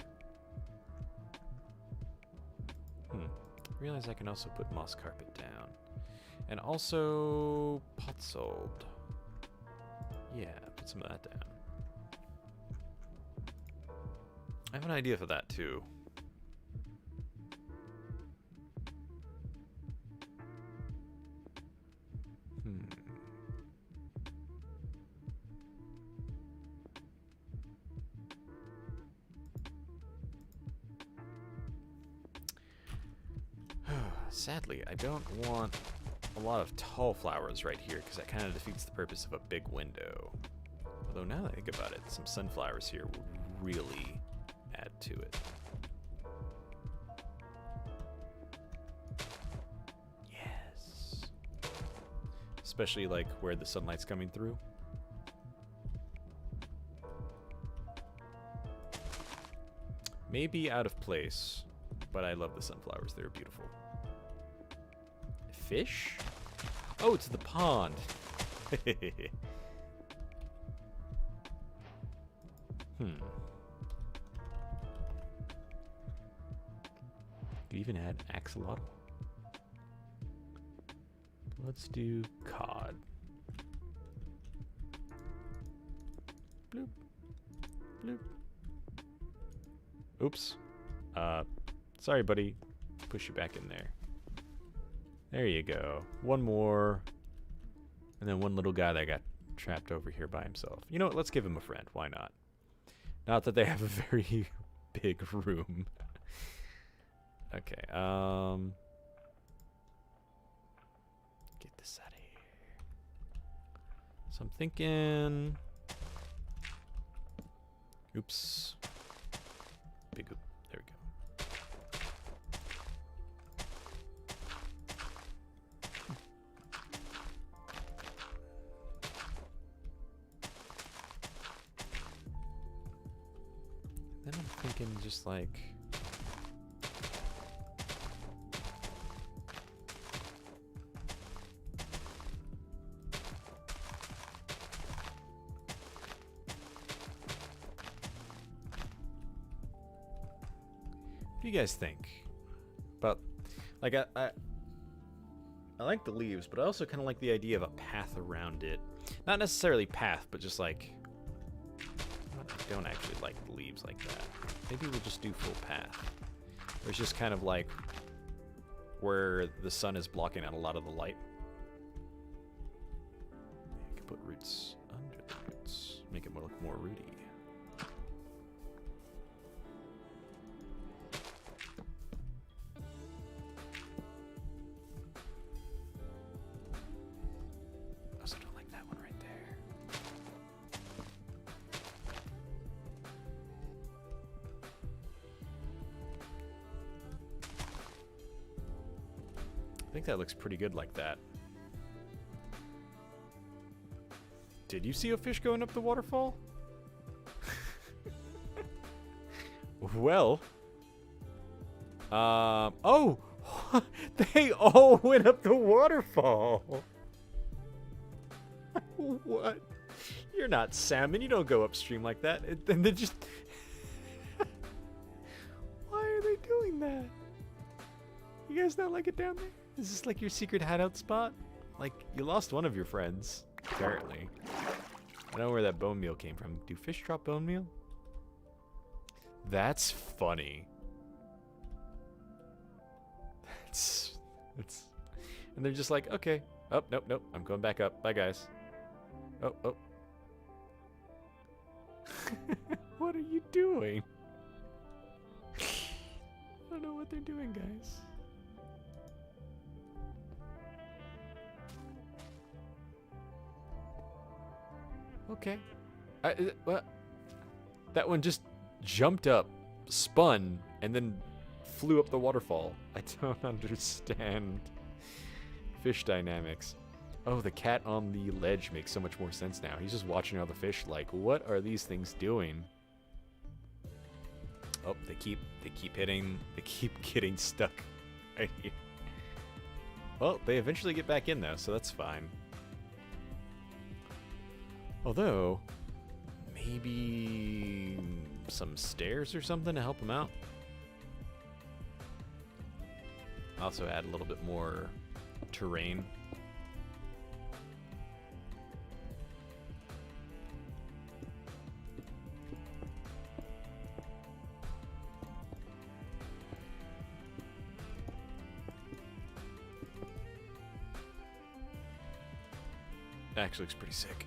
Realize I can also put moss carpet down. And also potsold. Yeah, put some of that down. I have an idea for that too. Sadly, I don't want a lot of tall flowers right here because that kind of defeats the purpose of a big window. Although now that I think about it, some sunflowers here would really add to it. Yes. Especially like where the sunlight's coming through. Maybe out of place, but I love the sunflowers. They're beautiful. Fish? Oh, it's the pond. Do you even add axolotl? Let's do cod. Bloop. Bloop. Oops. Sorry, buddy. Push you back in there. There you go. One more. And then one little guy that got trapped over here by himself. You know what? Let's give him a friend. Why not? Not that they have a very big room. Okay. Get this out of here. So I'm thinking... Oops. Big oop. There we go. Then I'm thinking just like... What do you guys think? But, like, I like the leaves, but I also kind of like the idea of a path around it. Not necessarily path, but just like... I don't actually like the leaves like that. Maybe we'll just do full path. Where it's just kind of like where the sun is blocking out a lot of the light. You can put roots under the roots. Make it look more rooty. I also don't like that one right there. I think that looks pretty good like that. Did you see a fish going up the waterfall? Well. Oh! They all went up the waterfall! What? You're not salmon. You don't go upstream like that. And they just... Why are they doing that? You guys not like it down there? Is this like your secret hideout spot? Like, you lost one of your friends, apparently. I don't know where that bone meal came from. Do fish drop bone meal? That's funny. That's... And they're just like, okay. Oh, nope, nope. I'm going back up. Bye, guys. Oh, oh. What are you doing? I don't know what they're doing, guys. Okay. What? That one just jumped up, spun, and then flew up the waterfall. I don't understand fish dynamics. Oh, the cat on the ledge makes so much more sense now. He's just watching all the fish like, what are these things doing? Oh, they keep getting stuck right here. Well, they eventually get back in though, so that's fine. Although, maybe some stairs or something to help them out. Also add a little bit more terrain. Actually looks pretty sick.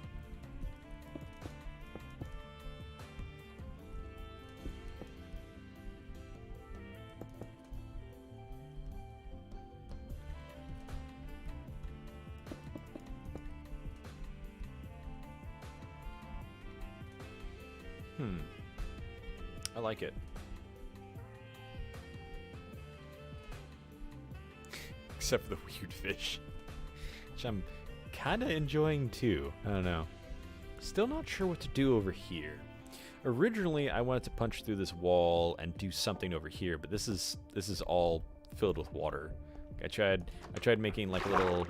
I like it. Except for the weird fish, which I'm kind of enjoying too. I don't know. Still not sure what to do over here. Originally, I wanted to punch through this wall and do something over here, but this is all filled with water. I tried making like a little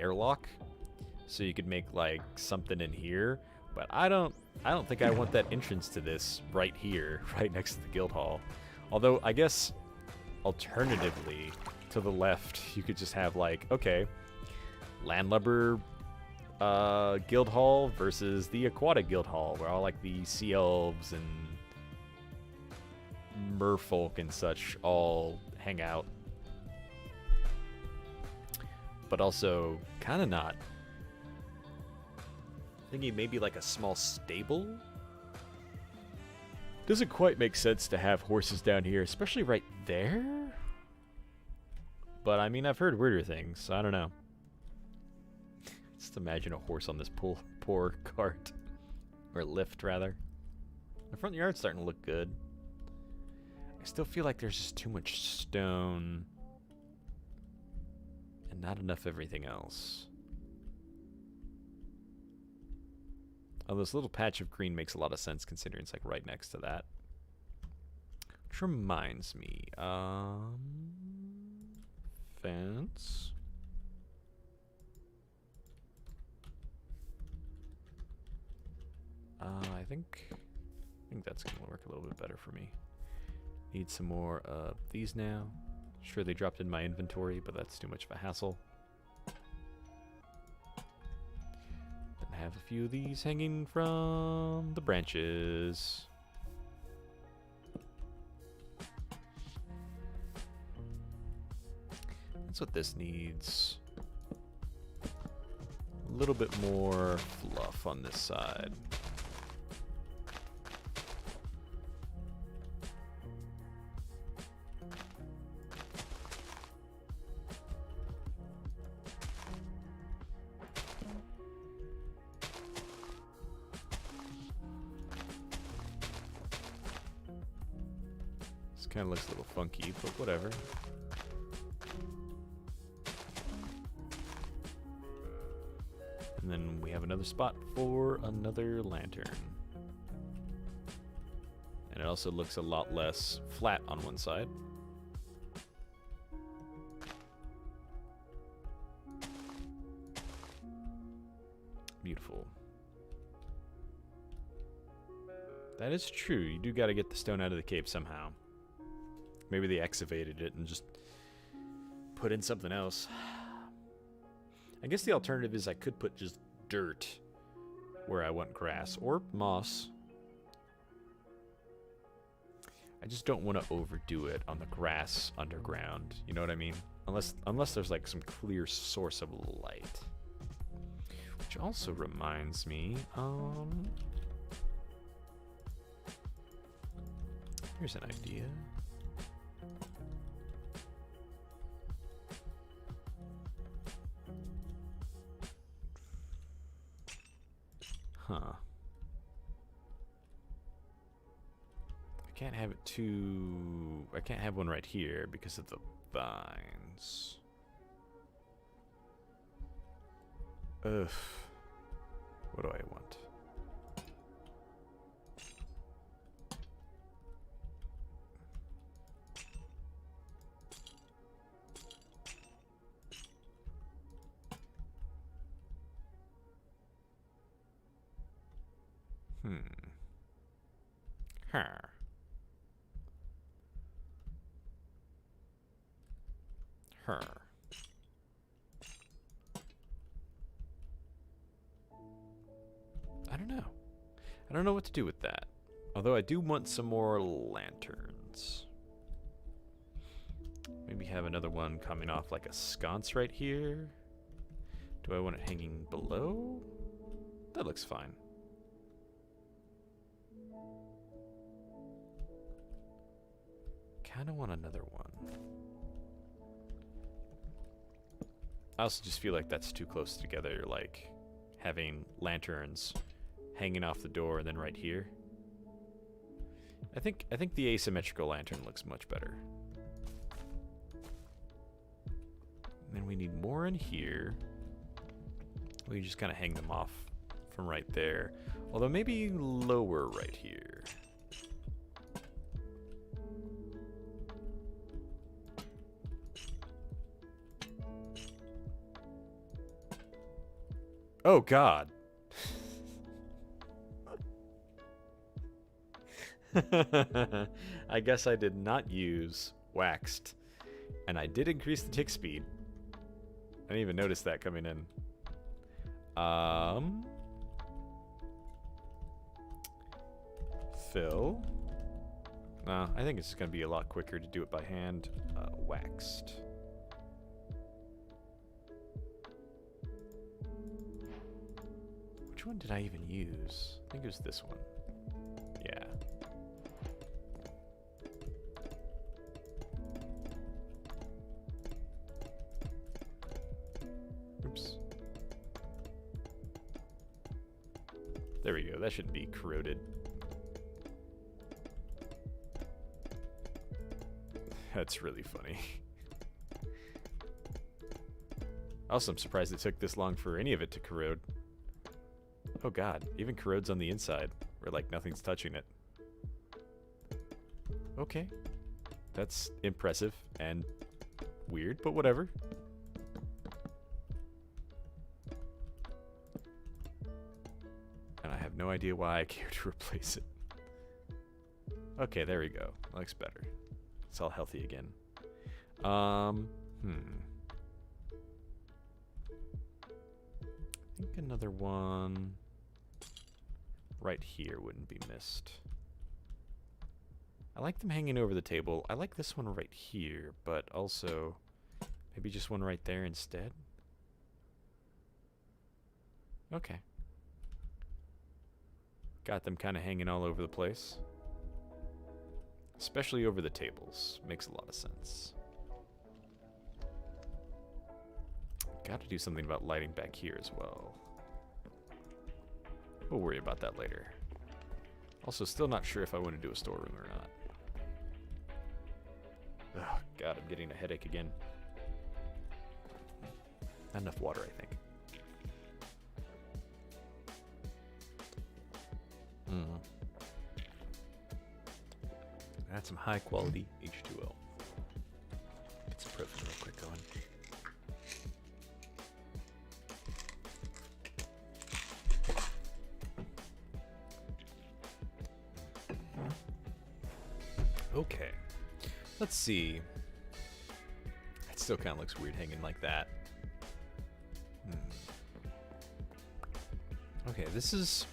airlock, so you could make like something in here. But I don't think I want that entrance to this right here, right next to the guild hall. Although I guess alternatively to the left, you could just have like, okay, landlubber guild hall versus the aquatic guild hall, where all like the sea elves and merfolk and such all hang out. But also kind of not. Thinking maybe like a small stable? Doesn't quite make sense to have horses down here, especially right there. But I mean, I've heard weirder things, so I don't know. Just imagine a horse on this poor cart. Or lift, rather. The front yard's starting to look good. I still feel like there's just too much stone. And not enough everything else. Oh, this little patch of green makes a lot of sense considering it's like right next to that. Which reminds me, fence. I think that's gonna work a little bit better for me. Need some more of these now. Sure, they dropped in my inventory, but that's too much of a hassle. Have a few of these hanging from the branches. That's what this needs. A little bit more fluff on this side. Kind of looks a little funky, but whatever. And then we have have another spot for another lantern. And it also looks a lot less flat on one side. Beautiful. That is true. You do got to get the stone out of the cave somehow. Maybe they excavated it and just put in something else. I guess the alternative is I could put just dirt where I want grass, or moss. I just don't want to overdo it on the grass underground. You know what I mean? Unless there's like some clear source of light. Which also reminds me, here's an idea. Huh. I can't have one right here because of the vines. Ugh. What do I want? Her. I don't know. I don't know what to do with that. Although I do want some more lanterns. Maybe have another one coming off like a sconce right here. Do I want it hanging below? That looks fine. Kind of want another one. I also just feel like that's too close together, like having lanterns hanging off the door and then right here. I think the asymmetrical lantern looks much better. And then we need more in here. We can just kind of hang them off from right there. Although maybe lower right here. Oh, God. I guess I did not use waxed. And I did increase the tick speed. I didn't even notice that coming in. Fill. I think it's going to be a lot quicker to do it by hand. Waxed. Which one did I even use? I think it was this one. Yeah. Oops. There we go. That shouldn't be corroded. That's really funny. Also, I'm surprised it took this long for any of it to corrode. Oh God, even corrodes on the inside, where like nothing's touching it. Okay. That's impressive and weird, but whatever. And I have no idea why I care to replace it. Okay, there we go. Looks better. It's all healthy again. I think another one right here wouldn't be missed. I like them hanging over the table. I like this one right here, but also maybe just one right there instead. Okay. Got them kind of hanging all over the place. Especially over the tables. Makes a lot of sense. Got to do something about lighting back here as well. We'll worry about that later. Also, still not sure if I want to do a storeroom or not. Oh, God, I'm getting a headache again. Not enough water, I think. Mm. Add some high quality H2O. Get some protein real quick going. Okay. Let's see. It still kind of looks weird hanging like that. Okay, this is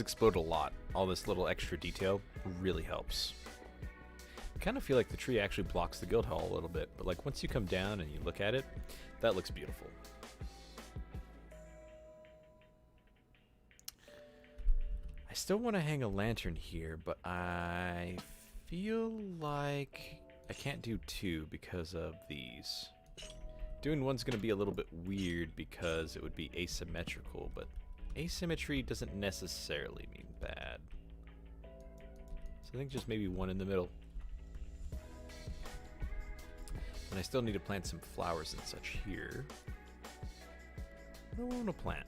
exploded a lot. All this little extra detail really helps. I kind of feel like the tree actually blocks the guild hall a little bit, but like once you come down and you look at it, that looks beautiful. I still want to hang a lantern here, but I feel like I can't do two because of these. Doing one's going to be a little bit weird because it would be asymmetrical, but asymmetry doesn't necessarily mean bad. So I think just maybe one in the middle. And I still need to plant some flowers and such here. What do I want to plant?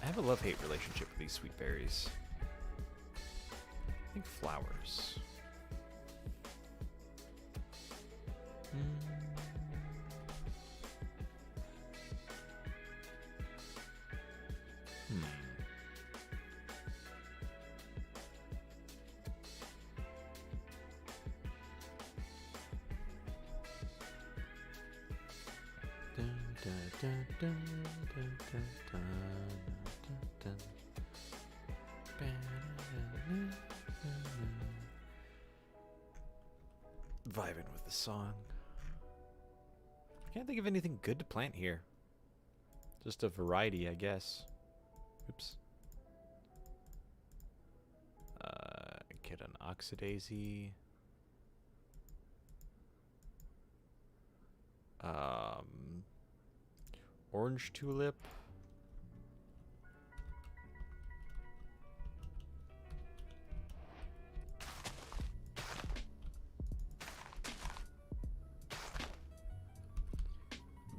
I have a love-hate relationship with these sweet berries. I think flowers. Vibing with the song. Can't think of anything good to plant here. Just a variety, I guess. Oops. Get an oxidaisy. Orange tulip.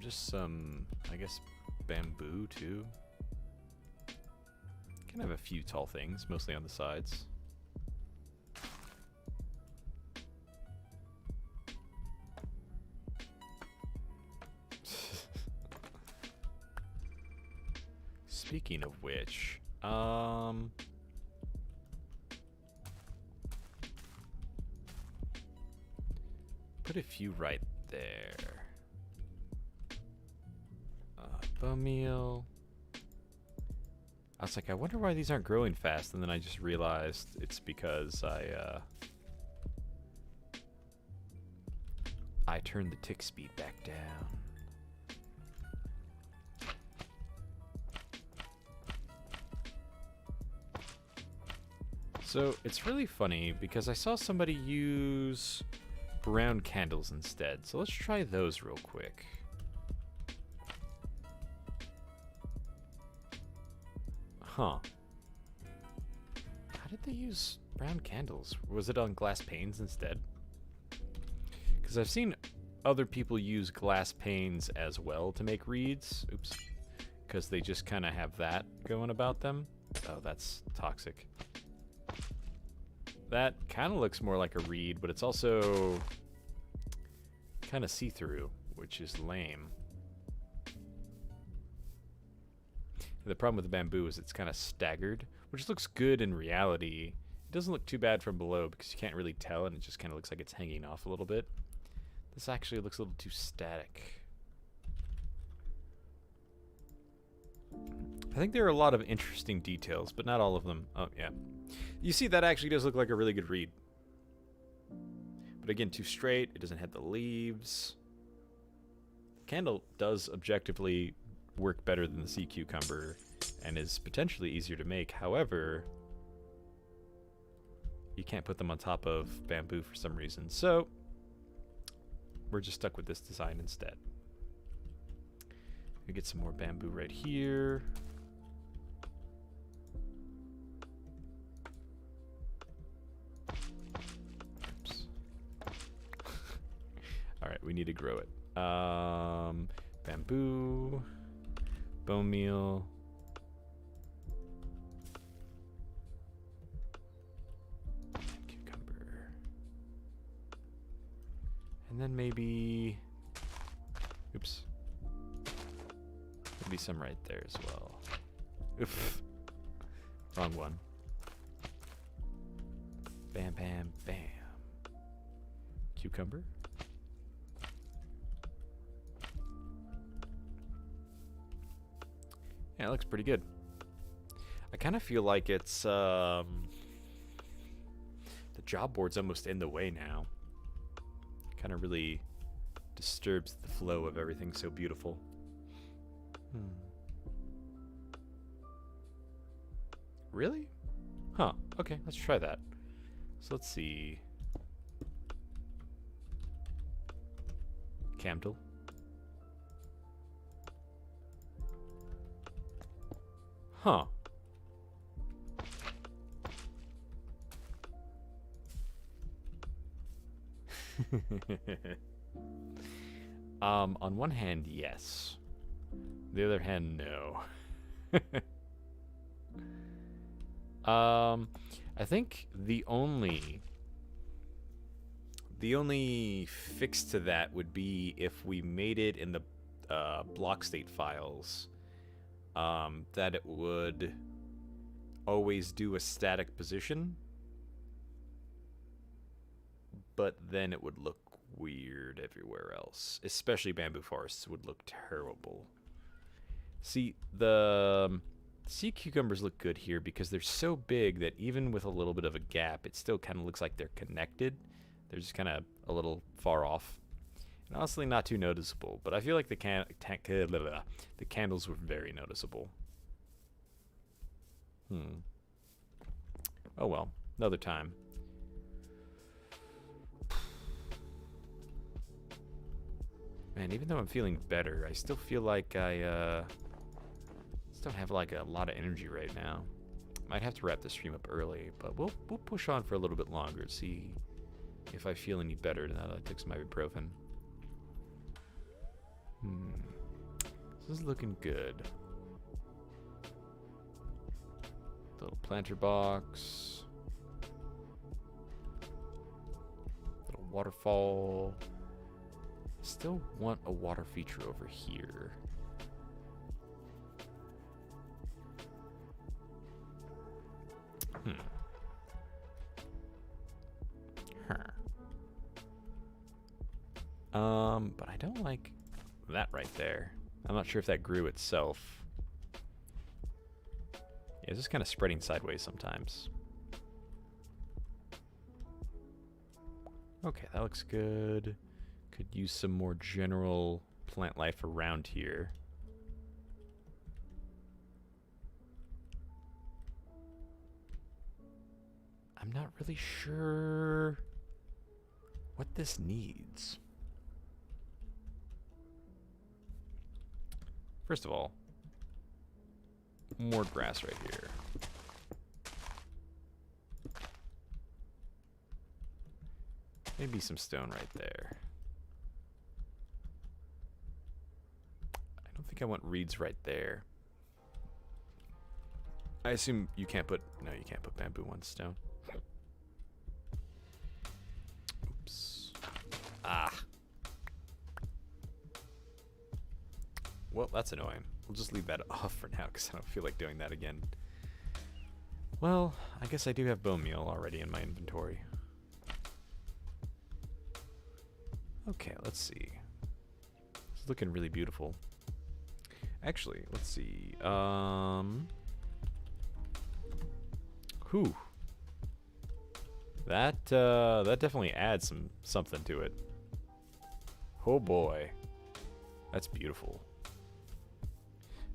Just some, I guess, bamboo too. Can have a few tall things, mostly on the sides. Speaking of which, put a few right there. Bone meal. I was like, I wonder why these aren't growing fast, and then I just realized it's because I turned the tick speed back down. So it's really funny because I saw somebody use brown candles instead. So let's try those real quick. Huh. How did they use brown candles? Was it on glass panes instead? Because I've seen other people use glass panes as well to make reeds. Oops. Because they just kind of have that going about them. Oh, that's toxic. That kind of looks more like a reed, but it's also kind of see-through, which is lame. The problem with the bamboo is it's kind of staggered, which looks good in reality. It doesn't look too bad from below because you can't really tell, and it just kind of looks like it's hanging off a little bit. This actually looks a little too static. I think there are a lot of interesting details, but not all of them. Oh, yeah. You see, that actually does look like a really good reed. But again, too straight. It doesn't have the leaves. The candle does objectively work better than the sea cucumber and is potentially easier to make. However, you can't put them on top of bamboo for some reason. So we're just stuck with this design instead. We get some more bamboo right here. Oops. All right, we need to grow it. Bamboo. Bone meal. Cucumber. And then maybe... Oops. There'll be some right there as well. Oof. Wrong one. Bam, bam, bam. Cucumber. Yeah, it looks pretty good. I kind of feel like it's, the job board's almost in the way now. Kind of really disturbs the flow of everything so beautiful. Really? Huh. Okay, let's try that. So let's see. Camdel. Huh. On one hand, yes. The other hand, no. I think the only fix to that would be if we made it in the block state files, that it would always do a static position, but then it would look weird everywhere else. Especially bamboo forests would look terrible. See, the sea cucumbers look good here because they're so big that even with a little bit of a gap, it still kind of looks like they're connected. They're just kind of a little far off. And honestly, not too noticeable, but I feel like the candles were very noticeable. Oh well, another time. Man, even though I'm feeling better, I still feel like I just don't have like a lot of energy right now. Might have to wrap the stream up early, but we'll push on for a little bit longer to see if I feel any better now that I took some ibuprofen. This is looking good. Little planter box. Little waterfall. Still want a water feature over here. But I don't like that right there. I'm not sure if that grew itself. Yeah, it's just kind of spreading sideways sometimes. Okay, that looks good. Could use some more general plant life around here. I'm not really sure what this needs. First of all, more grass right here. Maybe some stone right there. I don't think I want reeds right there. I assume you can't put... No, you can't put bamboo on stone. Oops. Ah. Well, that's annoying. We'll just leave that off for now because I don't feel like doing that again. Well, I guess I do have bone meal already in my inventory. Okay, let's see. It's looking really beautiful. Actually, let's see. Whew. That definitely adds something to it. Oh boy. That's beautiful.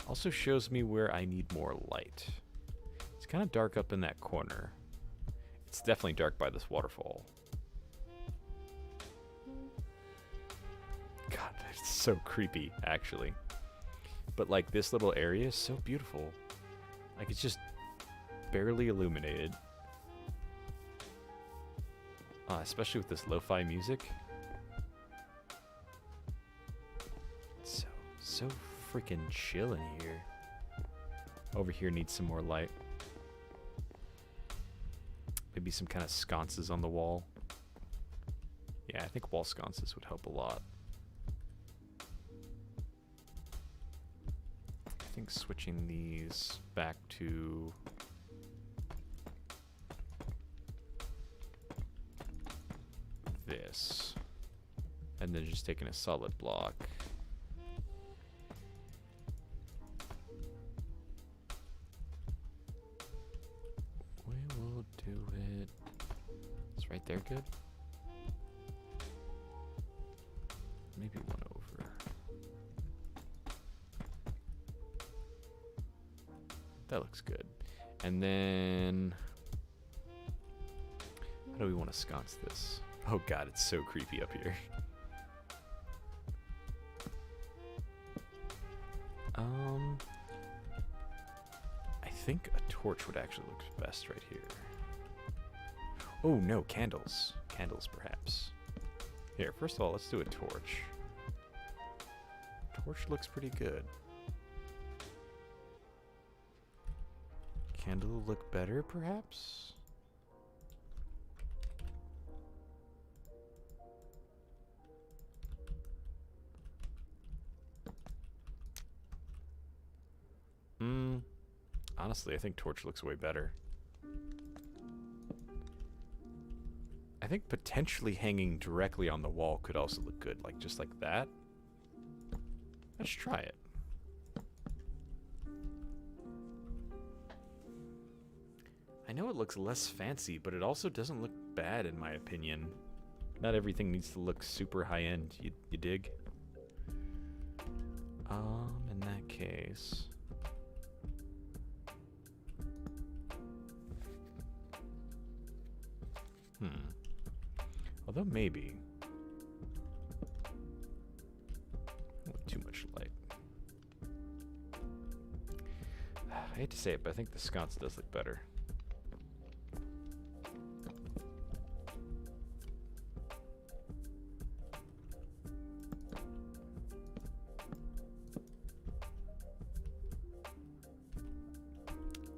Also shows me where I need more light. It's kind of dark up in that corner. It's definitely dark by this waterfall. God, that's so creepy, actually. But like this little area is so beautiful. Like it's just barely illuminated. Especially with this lo-fi music. So freaking chill in here. Over here needs some more light. Maybe some kind of sconces on the wall. Yeah, I think wall sconces would help a lot. I think switching these back to this, and then just taking a solid block. We will do it. Is right there good? Maybe one over. That looks good. And then, how do we want to sconce this? Oh god, it's so creepy up here. I think a torch would actually look best right here. Oh no, candles. Candles, perhaps. Here, first of all, let's do a torch. Torch looks pretty good. Candle will look better, perhaps? Honestly, I think torch looks way better. I think potentially hanging directly on the wall could also look good, like just like that. Let's try it. I know it looks less fancy, but it also doesn't look bad in my opinion. Not everything needs to look super high-end, you dig? In that case... Although maybe... too much light. I hate to say it, but I think the sconce does look better.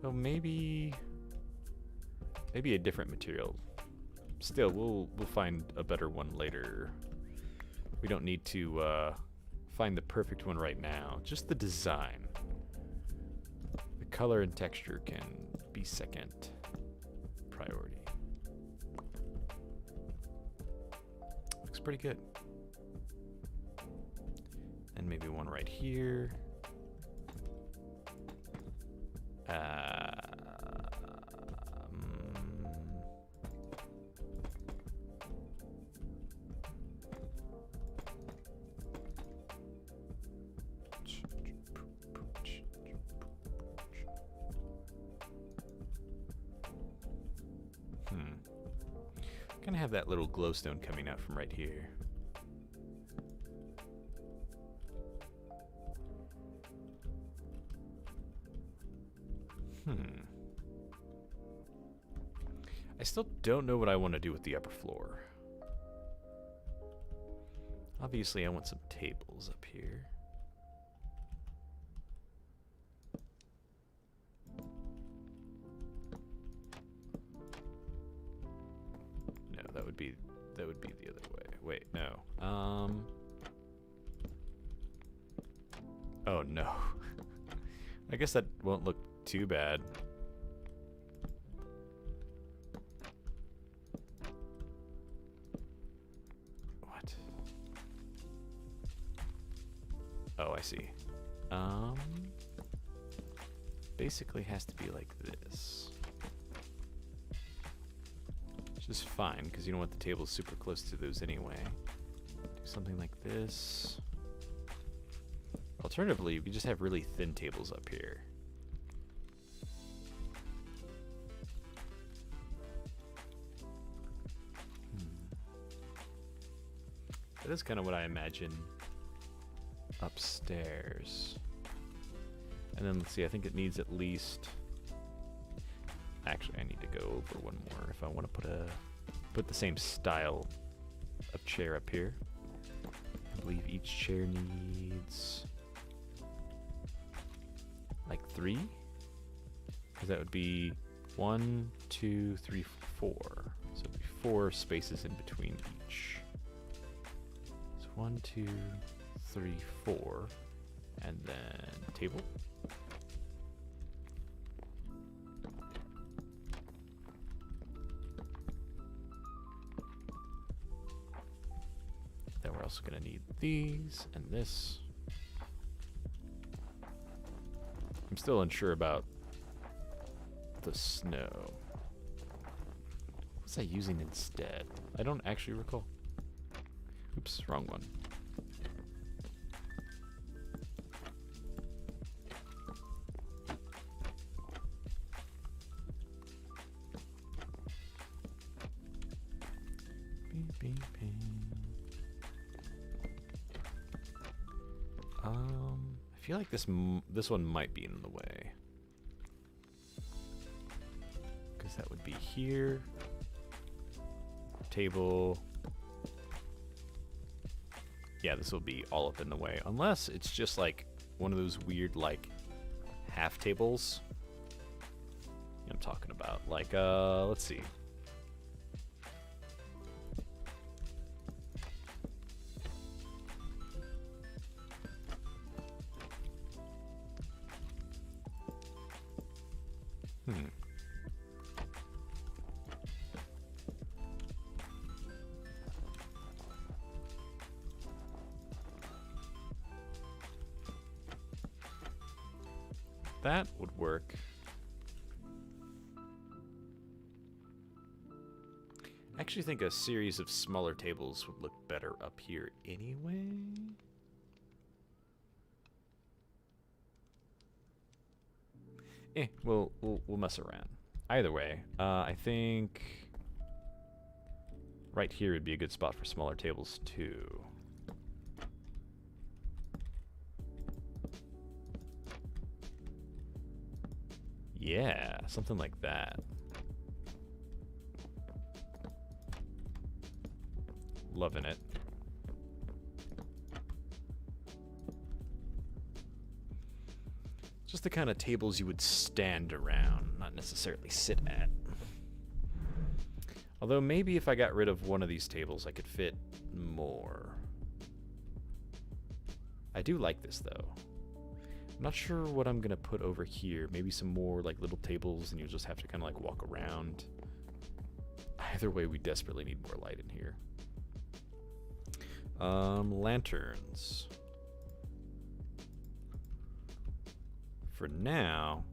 Oh, maybe a different material. Still, we'll find a better one later. We don't need to find the perfect one right now. Just the design. The color and texture can be second priority. Looks pretty good. And maybe one right here. Gonna have that little glowstone coming out from right here. I still don't know what I want to do with the upper floor. Obviously, I want some tables up here. No, that would be the other way. Wait, no. Oh no. I guess that won't look too bad. What? Oh, I see. Basically has to be like this. Which is fine, because you don't want the tables super close to those anyway. Do something like this. Alternatively, we just have really thin tables up here. That is kind of what I imagine upstairs. And then let's see, I think it needs at least... Actually, I need to go over one more if I want to put the same style of chair up here. I believe each chair needs 3? Because that would be 1, 2, 3, 4. So it'd be 4 spaces in between each. So 1, 2, 3, 4. And then table. Then we're also going to need these and this. I'm still unsure about the snow. What was I using instead? I don't actually recall. Oops, wrong one. Beep, beep, beep. I feel like this one might be in the way. Because that would be here. Table. Yeah, this will be all up in the way. Unless it's just like one of those weird like half tables. I'm talking about. Like, let's see. That would work. I actually think a series of smaller tables would look better up here anyway. We'll mess around. Either way, I think right here would be a good spot for smaller tables too. Yeah, something like that. Loving it. Just the kind of tables you would stand around, not necessarily sit at. Although maybe if I got rid of one of these tables, I could fit more. I do like this though. I'm not sure what I'm gonna put over here. Maybe some more like little tables and you'll just have to kind of like walk around. Either way, we desperately need more light in here. Lanterns. For now,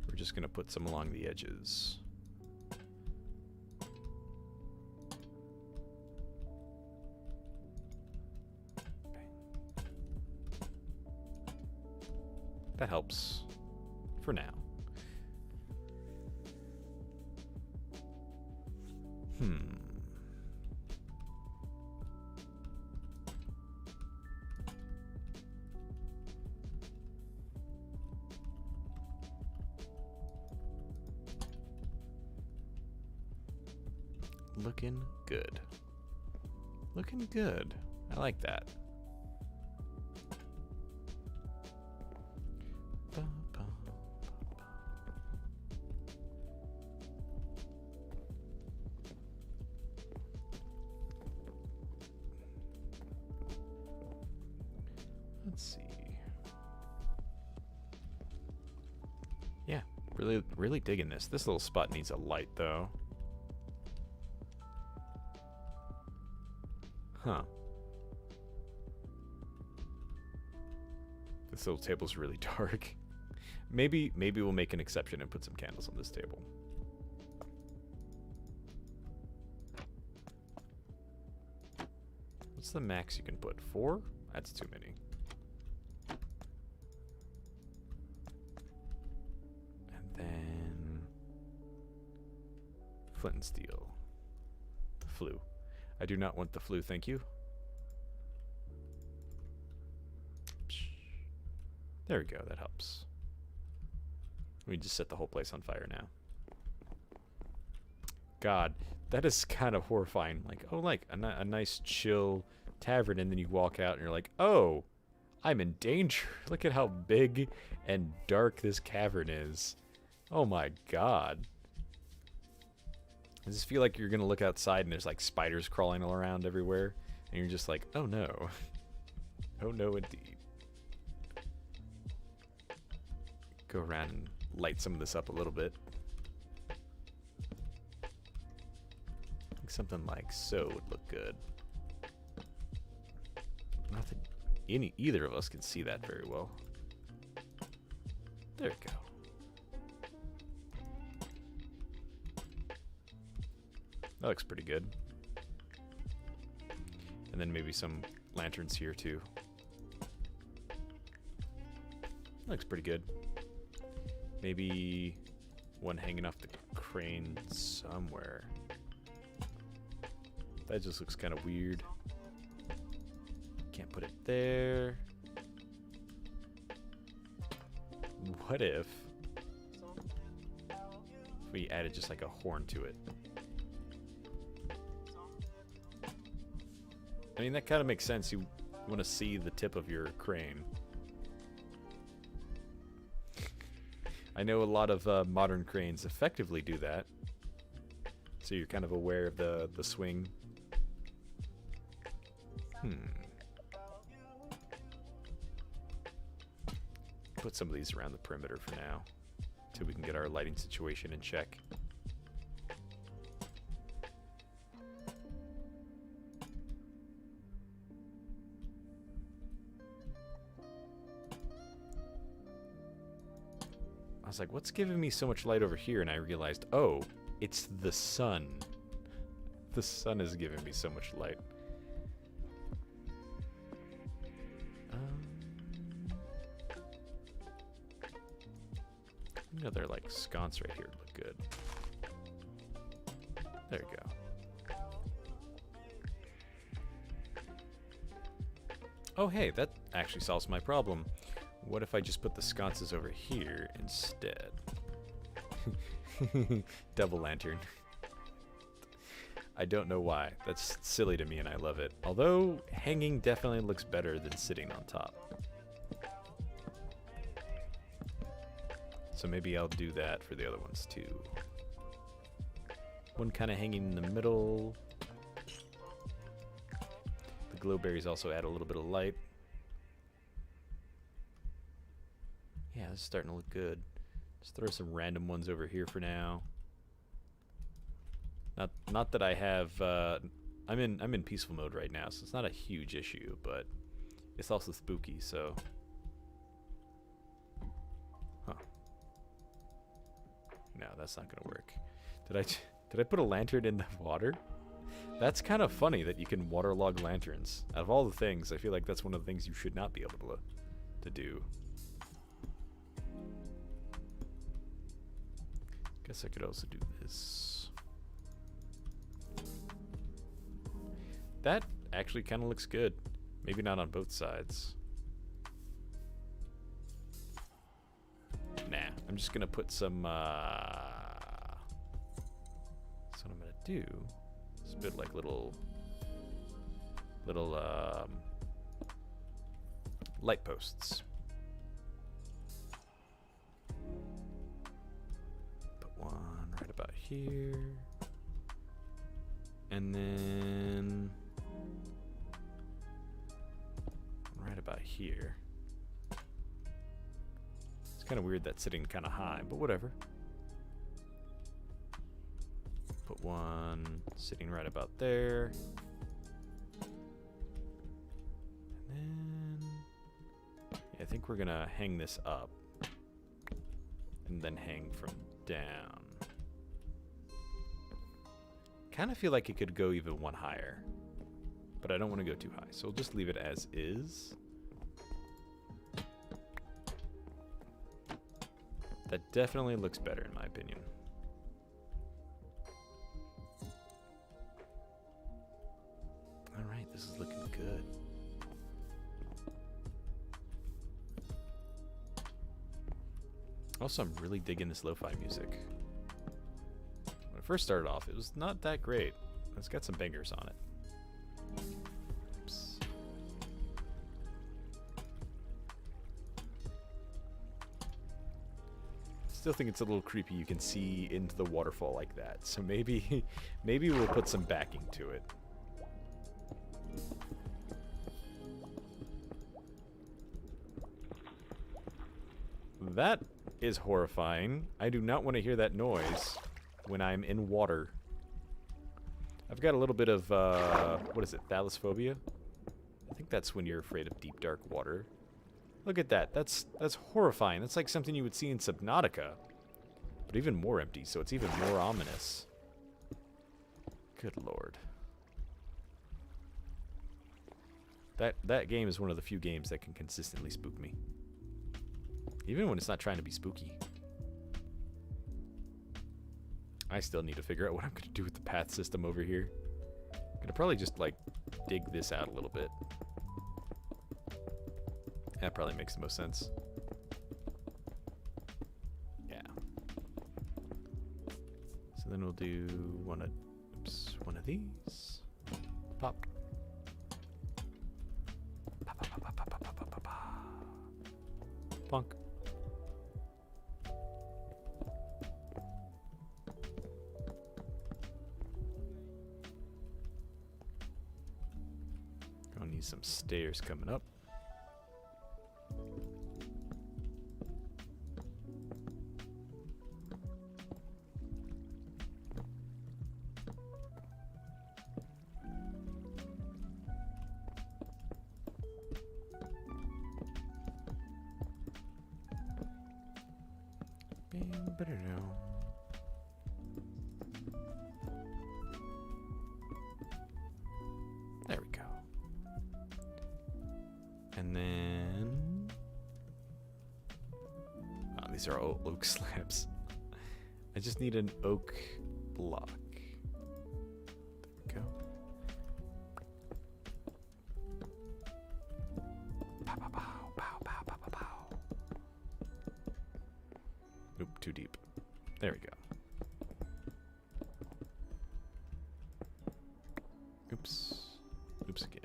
we're just gonna put some along the edges. That helps for now. Looking good. Looking good. I like that. Let's see. Yeah, really digging this. This little spot needs a light though. Huh. This little table's really dark. Maybe we'll make an exception and put some candles on this table. What's the max you can put? 4? That's too many. And then flint and steel. The flue. I do not want the flue, thank you. There we go, that helps. We just set the whole place on fire now. God, that is kind of horrifying. Like, oh, like a nice chill tavern, and then you walk out and you're like, oh, I'm in danger. Look at how big and dark this cavern is. Oh my god. I just feel like you're gonna look outside and there's like spiders crawling all around everywhere. And you're just like, oh no. Oh no indeed. Go around and light some of this up a little bit. I think something like so would look good. Not that either of us can see that very well. There we go. That looks pretty good. And then maybe some lanterns here too. That looks pretty good. Maybe one hanging off the crane somewhere. That just looks kind of weird. Can't put it there. What if we added just like a horn to it? I mean, that kind of makes sense. You want to see the tip of your crane. I know a lot of modern cranes effectively do that. So you're kind of aware of the swing. Put some of these around the perimeter for now, till we can get our lighting situation in check. I was like, what's giving me so much light over here? And I realized, oh, it's the sun. The sun is giving me so much light. Another like sconce right here would look good. There you go. Oh hey, that actually solves my problem. What if I just put the sconces over here instead? Double lantern. I don't know why. That's silly to me and I love it. Although hanging definitely looks better than sitting on top. So maybe I'll do that for the other ones too. One kind of hanging in the middle. The glowberries also add a little bit of light. Yeah, it's starting to look good. Just throw some random ones over here for now. Not that I have. I'm in peaceful mode right now, so it's not a huge issue, but it's also spooky. So. No, that's not gonna work. Did I put a lantern in the water? That's kind of funny that you can waterlog lanterns. Out of all the things, I feel like that's one of the things you should not be able to do. Guess I could also do this. That actually kind of looks good. Maybe not on both sides. Nah, I'm just gonna put some, so what I'm gonna do is build like little light posts. Put one right about here. And then right about here. It's kind of weird that's sitting kind of high, but whatever. Put one sitting right about there. And then yeah, I think we're gonna hang this up and then hang from down. Kind of feel like it could go even one higher, but I don't want to go too high, so we'll just leave it as is. That definitely looks better in my opinion. Alright, this is looking good. Also, I'm really digging this lo-fi music. When it first started off, it was not that great. It's got some bangers on it. Oops. still think it's a little creepy you can see into the waterfall like that. So maybe maybe we'll put some backing to it. That is horrifying. I do not want to hear that noise when I'm in water. I've got a little bit of, what is it, thalassophobia? I think that's when you're afraid of deep, dark water. Look at that. That's horrifying. That's like something you would see in Subnautica. But even more empty, so it's even more ominous. Good lord. That game is one of the few games that can consistently spook me. Even when it's not trying to be spooky. I still need to figure out what I'm going to do with the path system over here. I'm going to probably just, like, dig this out a little bit. That probably makes the most sense. Yeah. So then we'll do one of these. Pop. Pop, pop, pop, pop, pop, pop, pop, pop, pop. Plunk. Gonna need some stairs coming up. There we go. And then... oh, these are all oak slabs. I just need an oak block. There we go. Pow, pow, pow, pow, pow, pow, pow, pow. Oop, too deep. There we go. Oops. Oops again.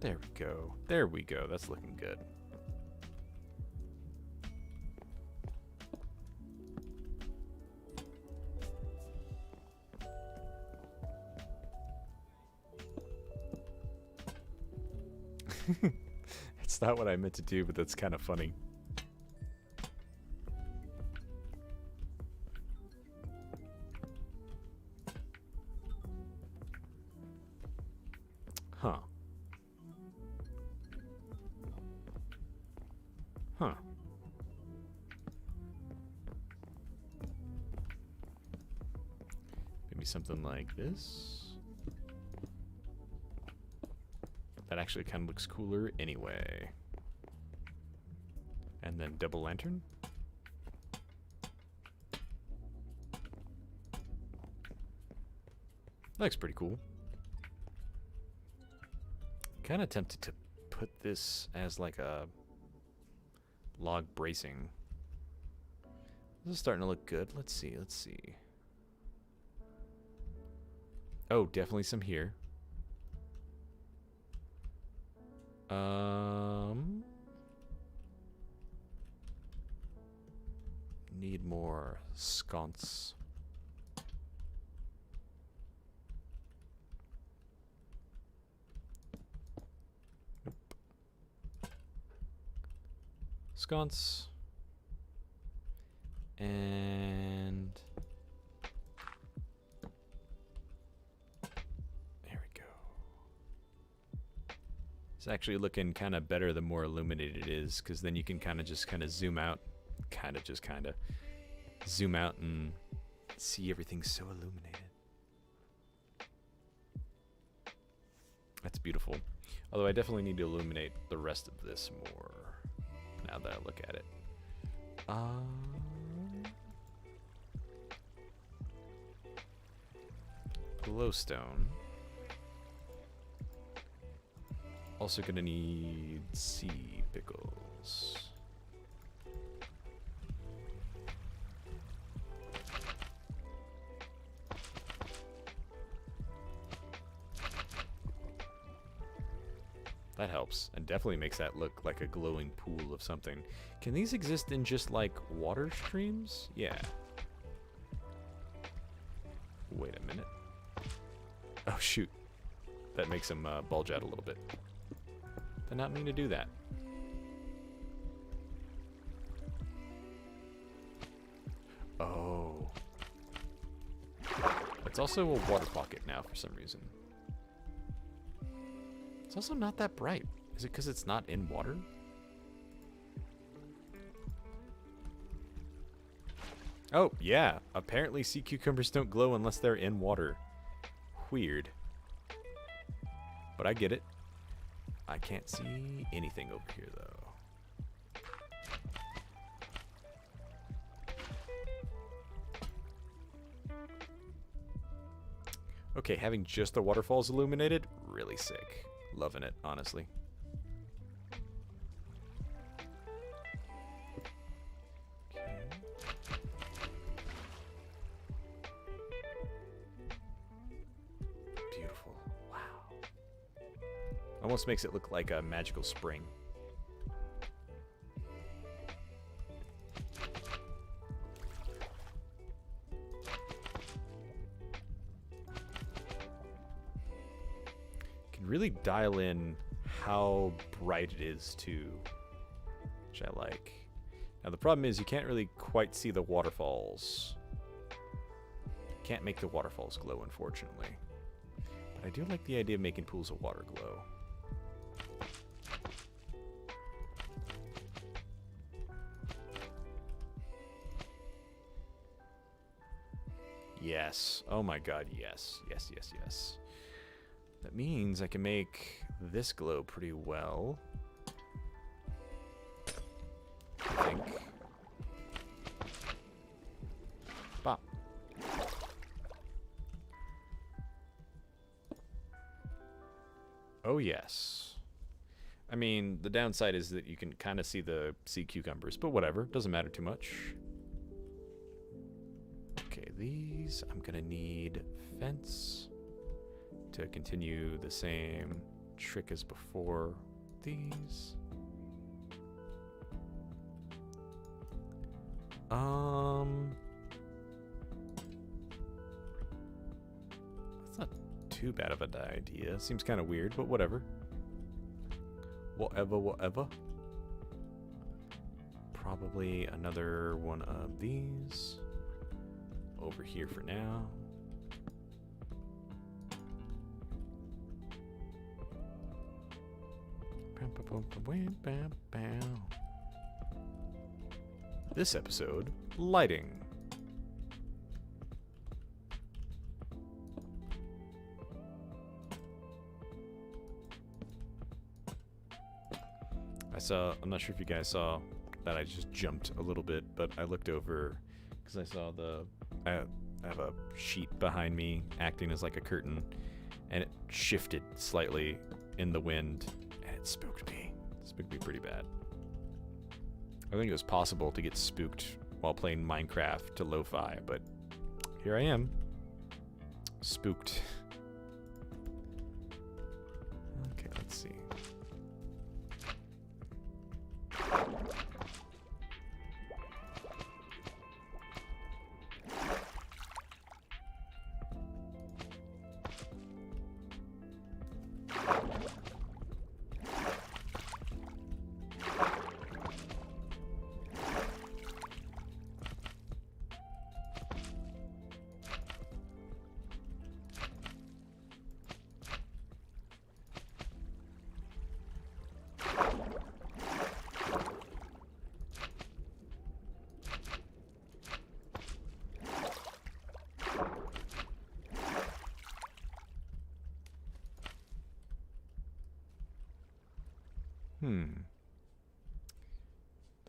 There we go. There we go. That's looking good. It's not what I meant to do, but that's kind of funny. Huh. Huh. Maybe something like this. That actually kind of looks cooler anyway. And then double lantern. Looks pretty cool. Kind of tempted to put this as like a log bracing. This is starting to look good. Let's see, let's see. Oh, definitely some here. Need more sconce. Nope. Sconce. And there we go. It's actually looking kind of better the more illuminated it is, because then you can kind of zoom out. Kind of zoom out and see everything so illuminated. That's beautiful. Although I definitely need to illuminate the rest of this more now that I look at it. Glowstone. Also gonna need sea pickles. That helps, and definitely makes that look like a glowing pool of something. Can these exist in just, like, water streams? Yeah. Wait a minute. Oh, shoot. That makes them bulge out a little bit. Did not mean to do that. Oh. It's also a water pocket now for some reason. It's also not that bright. Is it because it's not in water? Oh, yeah. Apparently sea cucumbers don't glow unless they're in water. Weird. But I get it. I can't see anything over here, though. Okay, having just the waterfalls illuminated, really sick. Loving it, honestly. Beautiful. Wow. Almost makes it look like a magical spring. Really dial in how bright it is too, which I like. Now the problem is you can't really quite see the waterfalls. Can't make the waterfalls glow, unfortunately. But I do like the idea of making pools of water glow. Yes. Oh my god, yes. Yes, yes, yes. That means I can make this glow pretty well. I think. Bop. Oh, yes. I mean, the downside is that you can kind of see the sea cucumbers, but whatever. Doesn't matter too much. Okay, these I'm going to need fence to continue the same trick as before. These. That's not too bad of an idea. Seems kind of weird, but whatever. Whatever. Probably another one of these over here for now. This episode, lighting. I'm not sure if you guys saw that I just jumped a little bit, but I looked over because I saw I have a sheet behind me acting as like a curtain, and it shifted slightly in the wind, and it spooked me. It spooked me pretty bad. I think it was possible to get spooked while playing Minecraft to lo-fi, but here I am, spooked. Okay, let's see.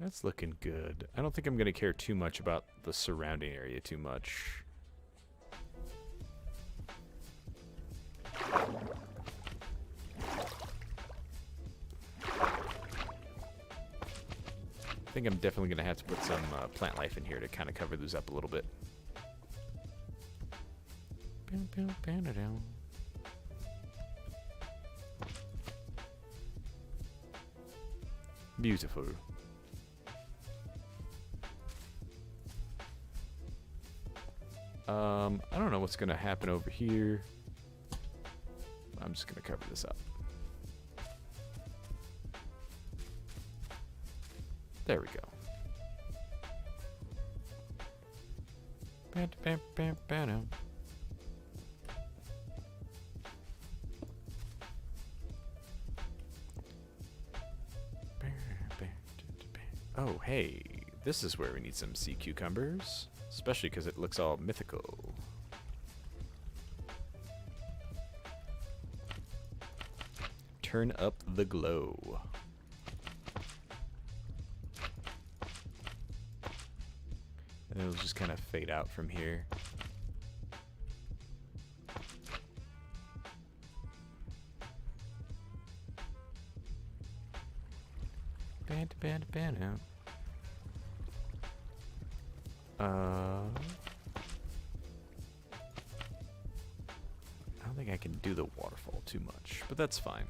That's looking good. I don't think I'm going to care too much about the surrounding area too much. I think I'm definitely going to have to put some plant life in here to kind of cover those up a little bit. Beautiful. I don't know what's gonna happen over here. I'm just gonna cover this up. There we go. Oh, hey, this is where we need some sea cucumbers, especially because it looks all mythical. Turn up the glow. And it'll just kind of fade out from here. Out. I don't think I can do the waterfall too much, but that's fine.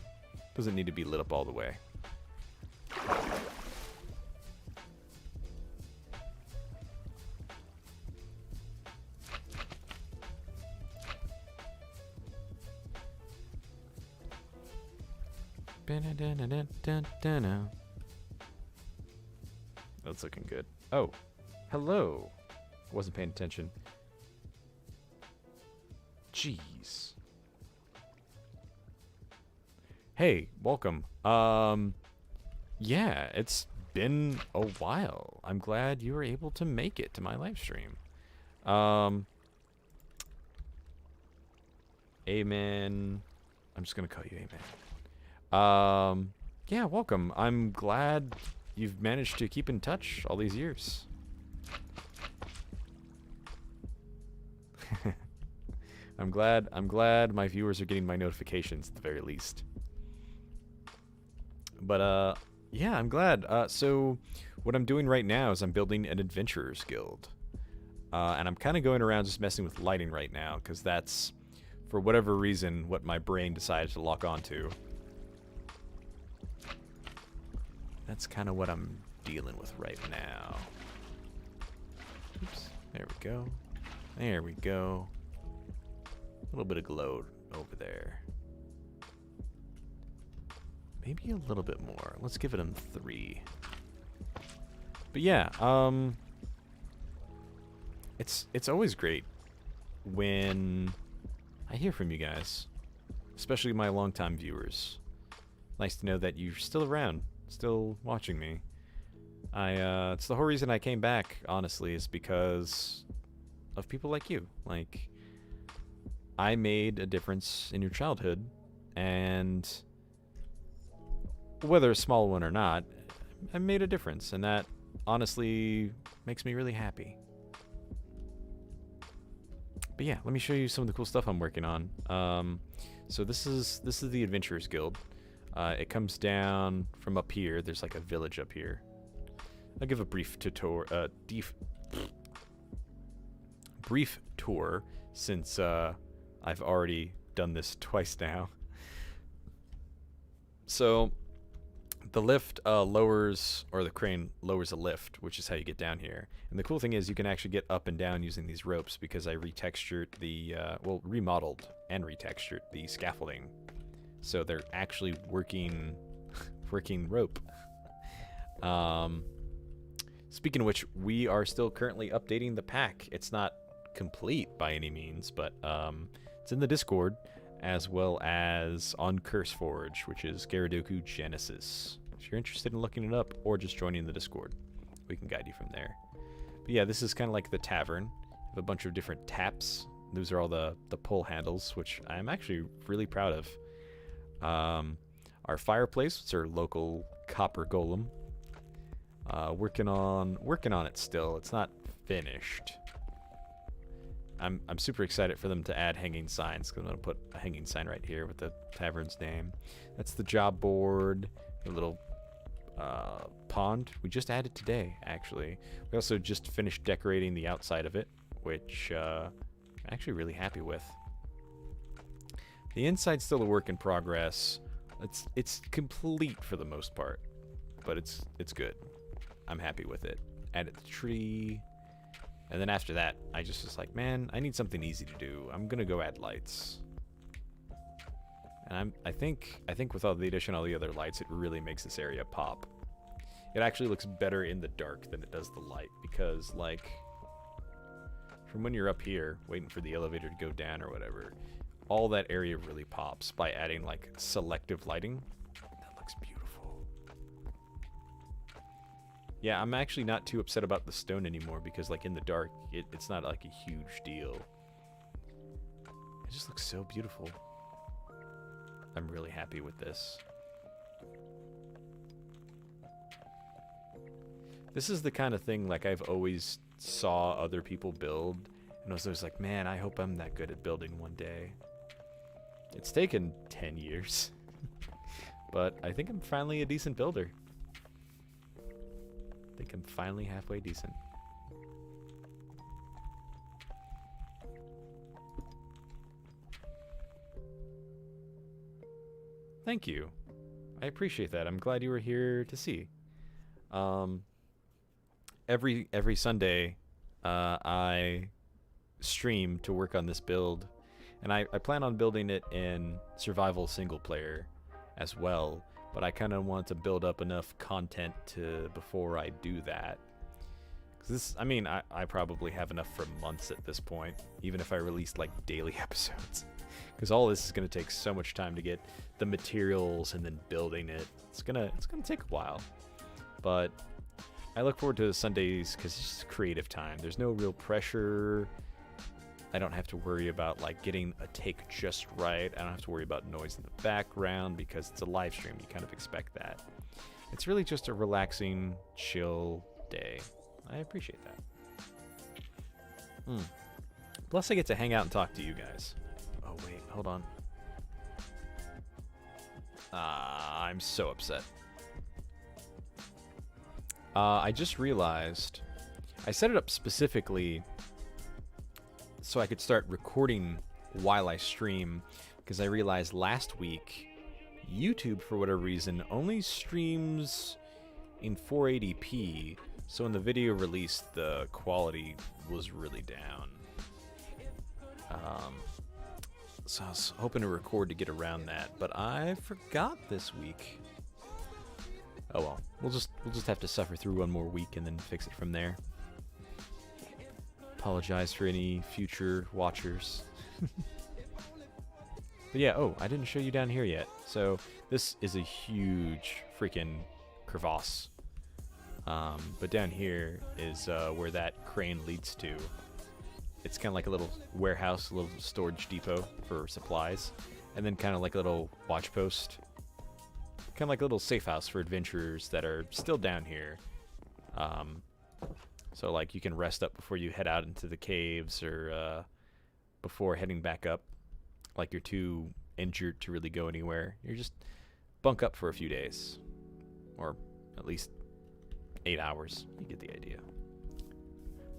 Doesn't need to be lit up all the way. That's looking good. Oh, hello. Wasn't paying attention. Jeez. Hey, welcome. Yeah, it's been a while. I'm glad you were able to make it to my live stream. Amen. I'm just gonna call you Amen. Yeah, welcome. I'm glad you've managed to keep in touch all these years. I'm glad my viewers are getting my notifications at the very least. But yeah, I'm glad. So what I'm doing right now is I'm building an adventurers guild. And I'm kind of going around just messing with lighting right now, because that's, for whatever reason, what my brain decided to lock onto. That's kind of what I'm dealing with right now. Oops. There we go. There we go. A little bit of glow over there. Maybe a little bit more. Let's give it a 3. But yeah, it's always great when I hear from you guys, especially my longtime viewers. Nice to know that you're still around, still watching me. It's the whole reason I came back, honestly, is because of people like you. Like, I made a difference in your childhood, and whether a small one or not, I made a difference, and that honestly makes me really happy. But yeah, let me show you some of the cool stuff I'm working on. So this is the Adventurers Guild. It comes down from up here. There's like a village up here. I'll give a brief tour since I've already done this twice now. So the lift lowers, or the crane lowers a lift, which is how you get down here. And the cool thing is you can actually get up and down using these ropes, because I retextured the, remodeled and retextured the scaffolding. So they're actually working rope. Speaking of which, we are still currently updating the pack. It's not complete by any means, but it's in the Discord, as well as on CurseForge, which is Gyaradoku Genesis. If you're interested in looking it up or just joining the Discord, we can guide you from there. But yeah, this is kind of like the tavern. We have a bunch of different taps. Those are all the pull handles, which I'm actually really proud of. Our fireplace, it's our local copper golem. Working on it still. It's not finished. I'm super excited for them to add hanging signs, because I'm going to put a hanging sign right here with the tavern's name. That's the job board, a little pond. We just added today, actually. We also just finished decorating the outside of it, which I'm actually really happy with. The inside's still a work in progress. It's complete for the most part. but it's good. I'm happy with it. Added the tree. And then after that, I just was like, man, I need something easy to do. I'm gonna go add lights. And I think with all the addition of all the other lights, it really makes this area pop. It actually looks better in the dark than it does the light, because like from when you're up here waiting for the elevator to go down or whatever, all that area really pops by adding like selective lighting. That looks beautiful. Yeah, I'm actually not too upset about the stone anymore, because like in the dark, it's not like a huge deal. It just looks so beautiful. I'm really happy with this. This is the kind of thing like I've always saw other people build, and I was always like, man, I hope I'm that good at building one day. It's taken 10 years, but I think I'm finally a decent builder. I think I'm finally halfway decent. Thank you. I appreciate that. I'm glad you were here to see. Every Sunday, I stream to work on this build, and I plan on building it in survival single player as well, but I kind of want to build up enough content before I do that. 'Cause this, I mean, I probably have enough for months at this point, even if I released like daily episodes. Because all this is going to take so much time to get the materials and then building it. It's gonna take a while, but I look forward to Sundays because it's just creative time. There's no real pressure. I don't have to worry about like getting a take just right. I don't have to worry about noise in the background because it's a live stream. You kind of expect that. It's really just a relaxing, chill day. I appreciate that. Plus, I get to hang out and talk to you guys. Oh wait, hold on. I'm so upset. I just realized I set it up specifically so I could start recording while I stream, because I realized last week YouTube, for whatever reason, only streams in 480p, so when the video released, the quality was really down. So I was hoping to record to get around that, but I forgot this week. Oh well, we'll just have to suffer through one more week and then fix it from there. Apologize for any future watchers. But yeah, oh, I didn't show you down here yet. So this is a huge freaking crevasse. But down here is where that crane leads to. It's kind of like a little warehouse, a little storage depot for supplies, and then kind of like a little watch post. Kind of like a little safe house for adventurers that are still down here. So like you can rest up before you head out into the caves, or before heading back up. Like you're too injured to really go anywhere. You're just bunk up for a few days, or at least 8 hours. You get the idea.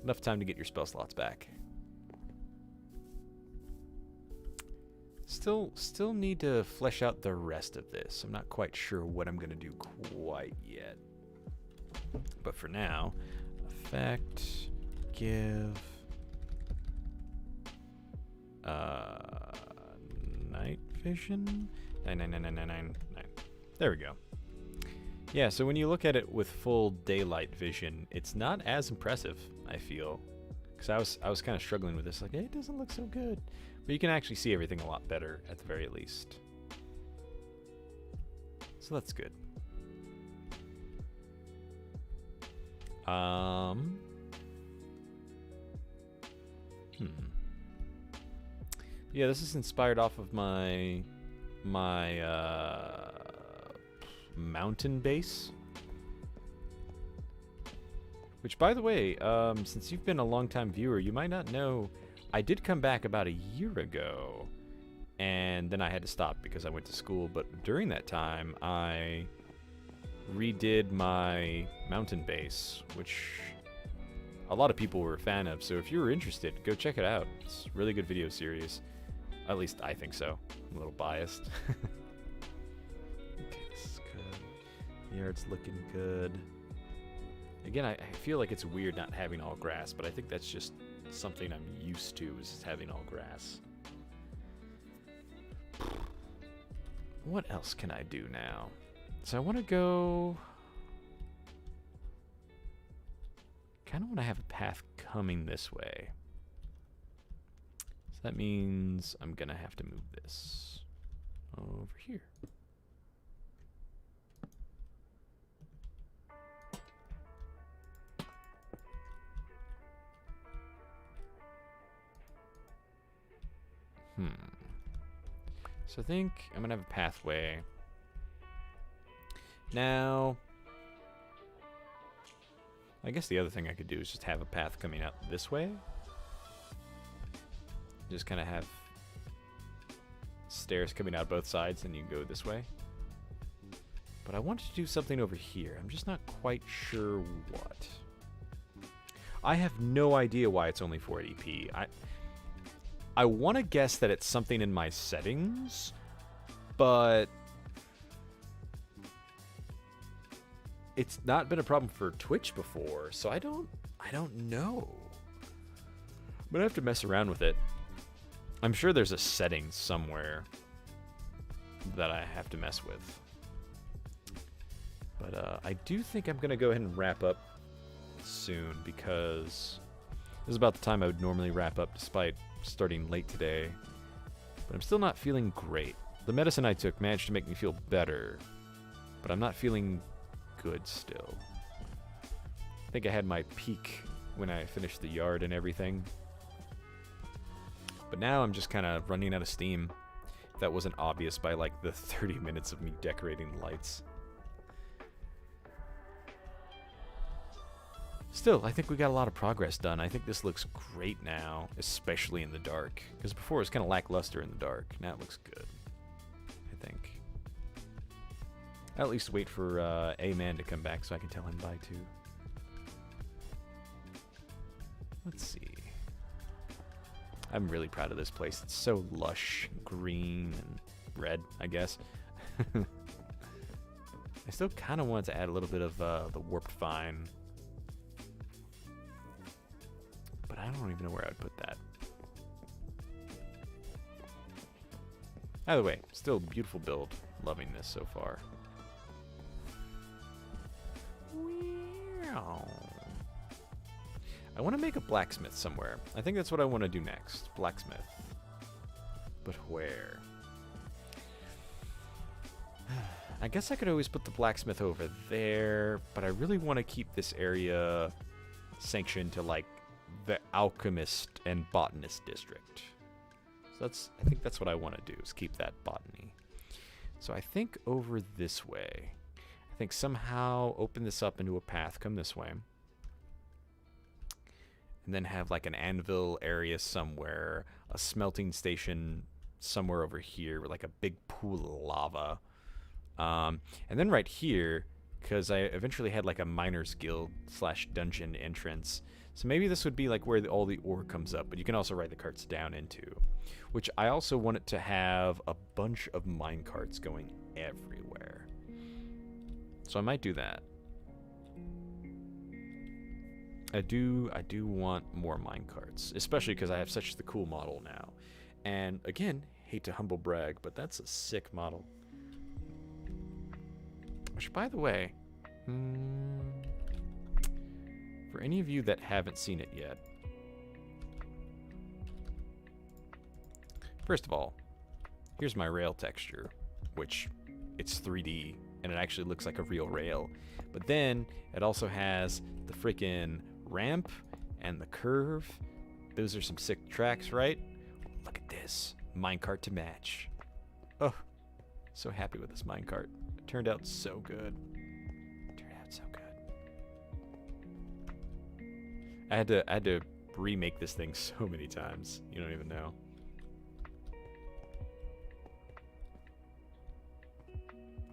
Enough time to get your spell slots back. Still need to flesh out the rest of this. I'm not quite sure what I'm gonna do quite yet. But for now, effect, give, night vision, 9. There we go. Yeah, so when you look at it with full daylight vision, it's not as impressive, I feel. Because I was kind of struggling with this, like, hey, it doesn't look so good. But you can actually see everything a lot better, at the very least. So that's good. Yeah, this is inspired off of my mountain base. Which, by the way, since you've been a long-time viewer, you might not know, I did come back about a year ago, and then I had to stop because I went to school. But during that time, I redid my mountain base, which a lot of people were a fan of. So if you were interested, go check it out. It's a really good video series. At least I think so. I'm a little biased. Okay, this is good. Yard's looking good. Again, I feel like it's weird not having all grass, but I think that's just something I'm used to, is having all grass. What else can I do now? So I want to go... kind of want to have a path coming this way. So that means I'm going to have to move this over here. So I think I'm going to have a pathway. Now, I guess the other thing I could do is just have a path coming out this way. Just kind of have stairs coming out both sides, and you go this way. But I wanted to do something over here. I'm just not quite sure what. I have no idea why it's only 480p. I want to guess that it's something in my settings, but it's not been a problem for Twitch before, so I don't know. I'm gonna have to mess around with it. I'm sure there's a setting somewhere that I have to mess with. But I do think I'm gonna go ahead and wrap up soon, because this is about the time I would normally wrap up, despite starting late today. But I'm still not feeling great. The medicine I took managed to make me feel better, but I'm not feeling good still. I think I had my peak when I finished the yard and everything. But now I'm just kind of running out of steam. That wasn't obvious by like the 30 minutes of me decorating lights. Still, I think we got a lot of progress done. I think this looks great now, especially in the dark. Because before it was kind of lackluster in the dark. Now it looks good, I think. I'll at least wait for A-Man to come back so I can tell him bye too. Let's see. I'm really proud of this place. It's so lush, green, and red, I guess. I still kind of want to add a little bit of the warped vine. But I don't even know where I'd put that. Either way, still a beautiful build. Loving this so far. I want to make a blacksmith somewhere. I think that's what I want to do next. Blacksmith. But where? I guess I could always put the blacksmith over there, but I really want to keep this area sanctioned to like the alchemist and botanist district. So I think that's what I want to do, is keep that botany. So I think over this way. I think somehow open this up into a path, come this way. And then have like an anvil area somewhere, a smelting station somewhere over here with like a big pool of lava. And then right here, because I eventually had like a miners guild / dungeon entrance. So maybe this would be like where all the ore comes up, but you can also ride the carts down into. Which I also want it to have a bunch of mine carts going everywhere. So I might do that. I do want more mine carts, especially because I have such the cool model now. And again, hate to humble brag, but that's a sick model. Which, by the way, for any of you that haven't seen it yet, first of all, here's my rail texture, which it's 3D and it actually looks like a real rail. But then it also has the freaking ramp and the curve. Those are some sick tracks, right? Look at this minecart to match. Oh, so happy with this minecart. It turned out so good. I had to remake this thing so many times. You don't even know.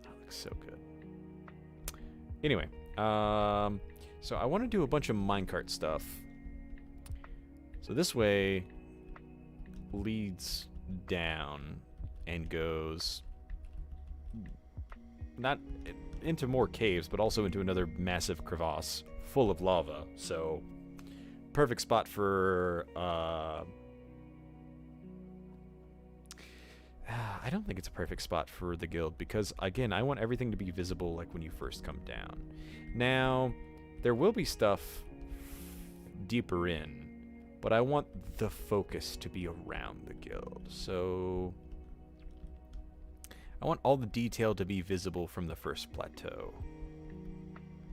That looks so good. Anyway, so I want to do a bunch of minecart stuff. So this way leads down and goes not into more caves, but also into another massive crevasse full of lava. So, perfect spot for, I don't think it's a perfect spot for the guild because, again, I want everything to be visible like when you first come down. Now, there will be stuff deeper in, but I want the focus to be around the guild. So, I want all the detail to be visible from the first plateau.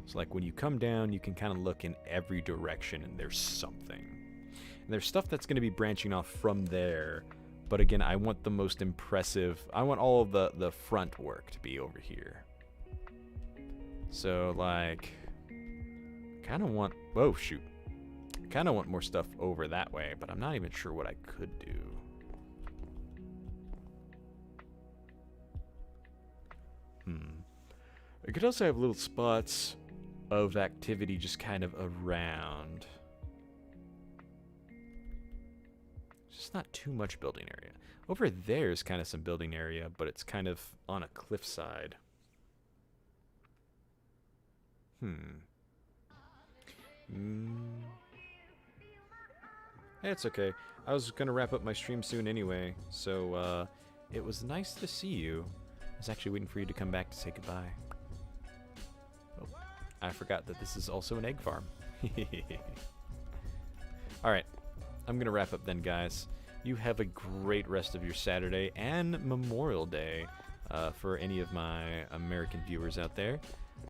So, like, when you come down, you can kind of look in every direction and there's something. And there's stuff that's going to be branching off from there. But again, I want the most impressive, I want all of the front work to be over here. So, like, kind of want, whoa, shoot. Kind of want more stuff over that way, but I'm not even sure what I could do. I could also have little spots of activity just kind of around. Just not too much building area. Over there is kind of some building area, but it's kind of on a cliffside. It's okay. I was going to wrap up my stream soon anyway, so it was nice to see you. I was actually waiting for you to come back to say goodbye. Oh, I forgot that this is also an egg farm. Alright, I'm going to wrap up then, guys. You have a great rest of your Saturday and Memorial Day for any of my American viewers out there.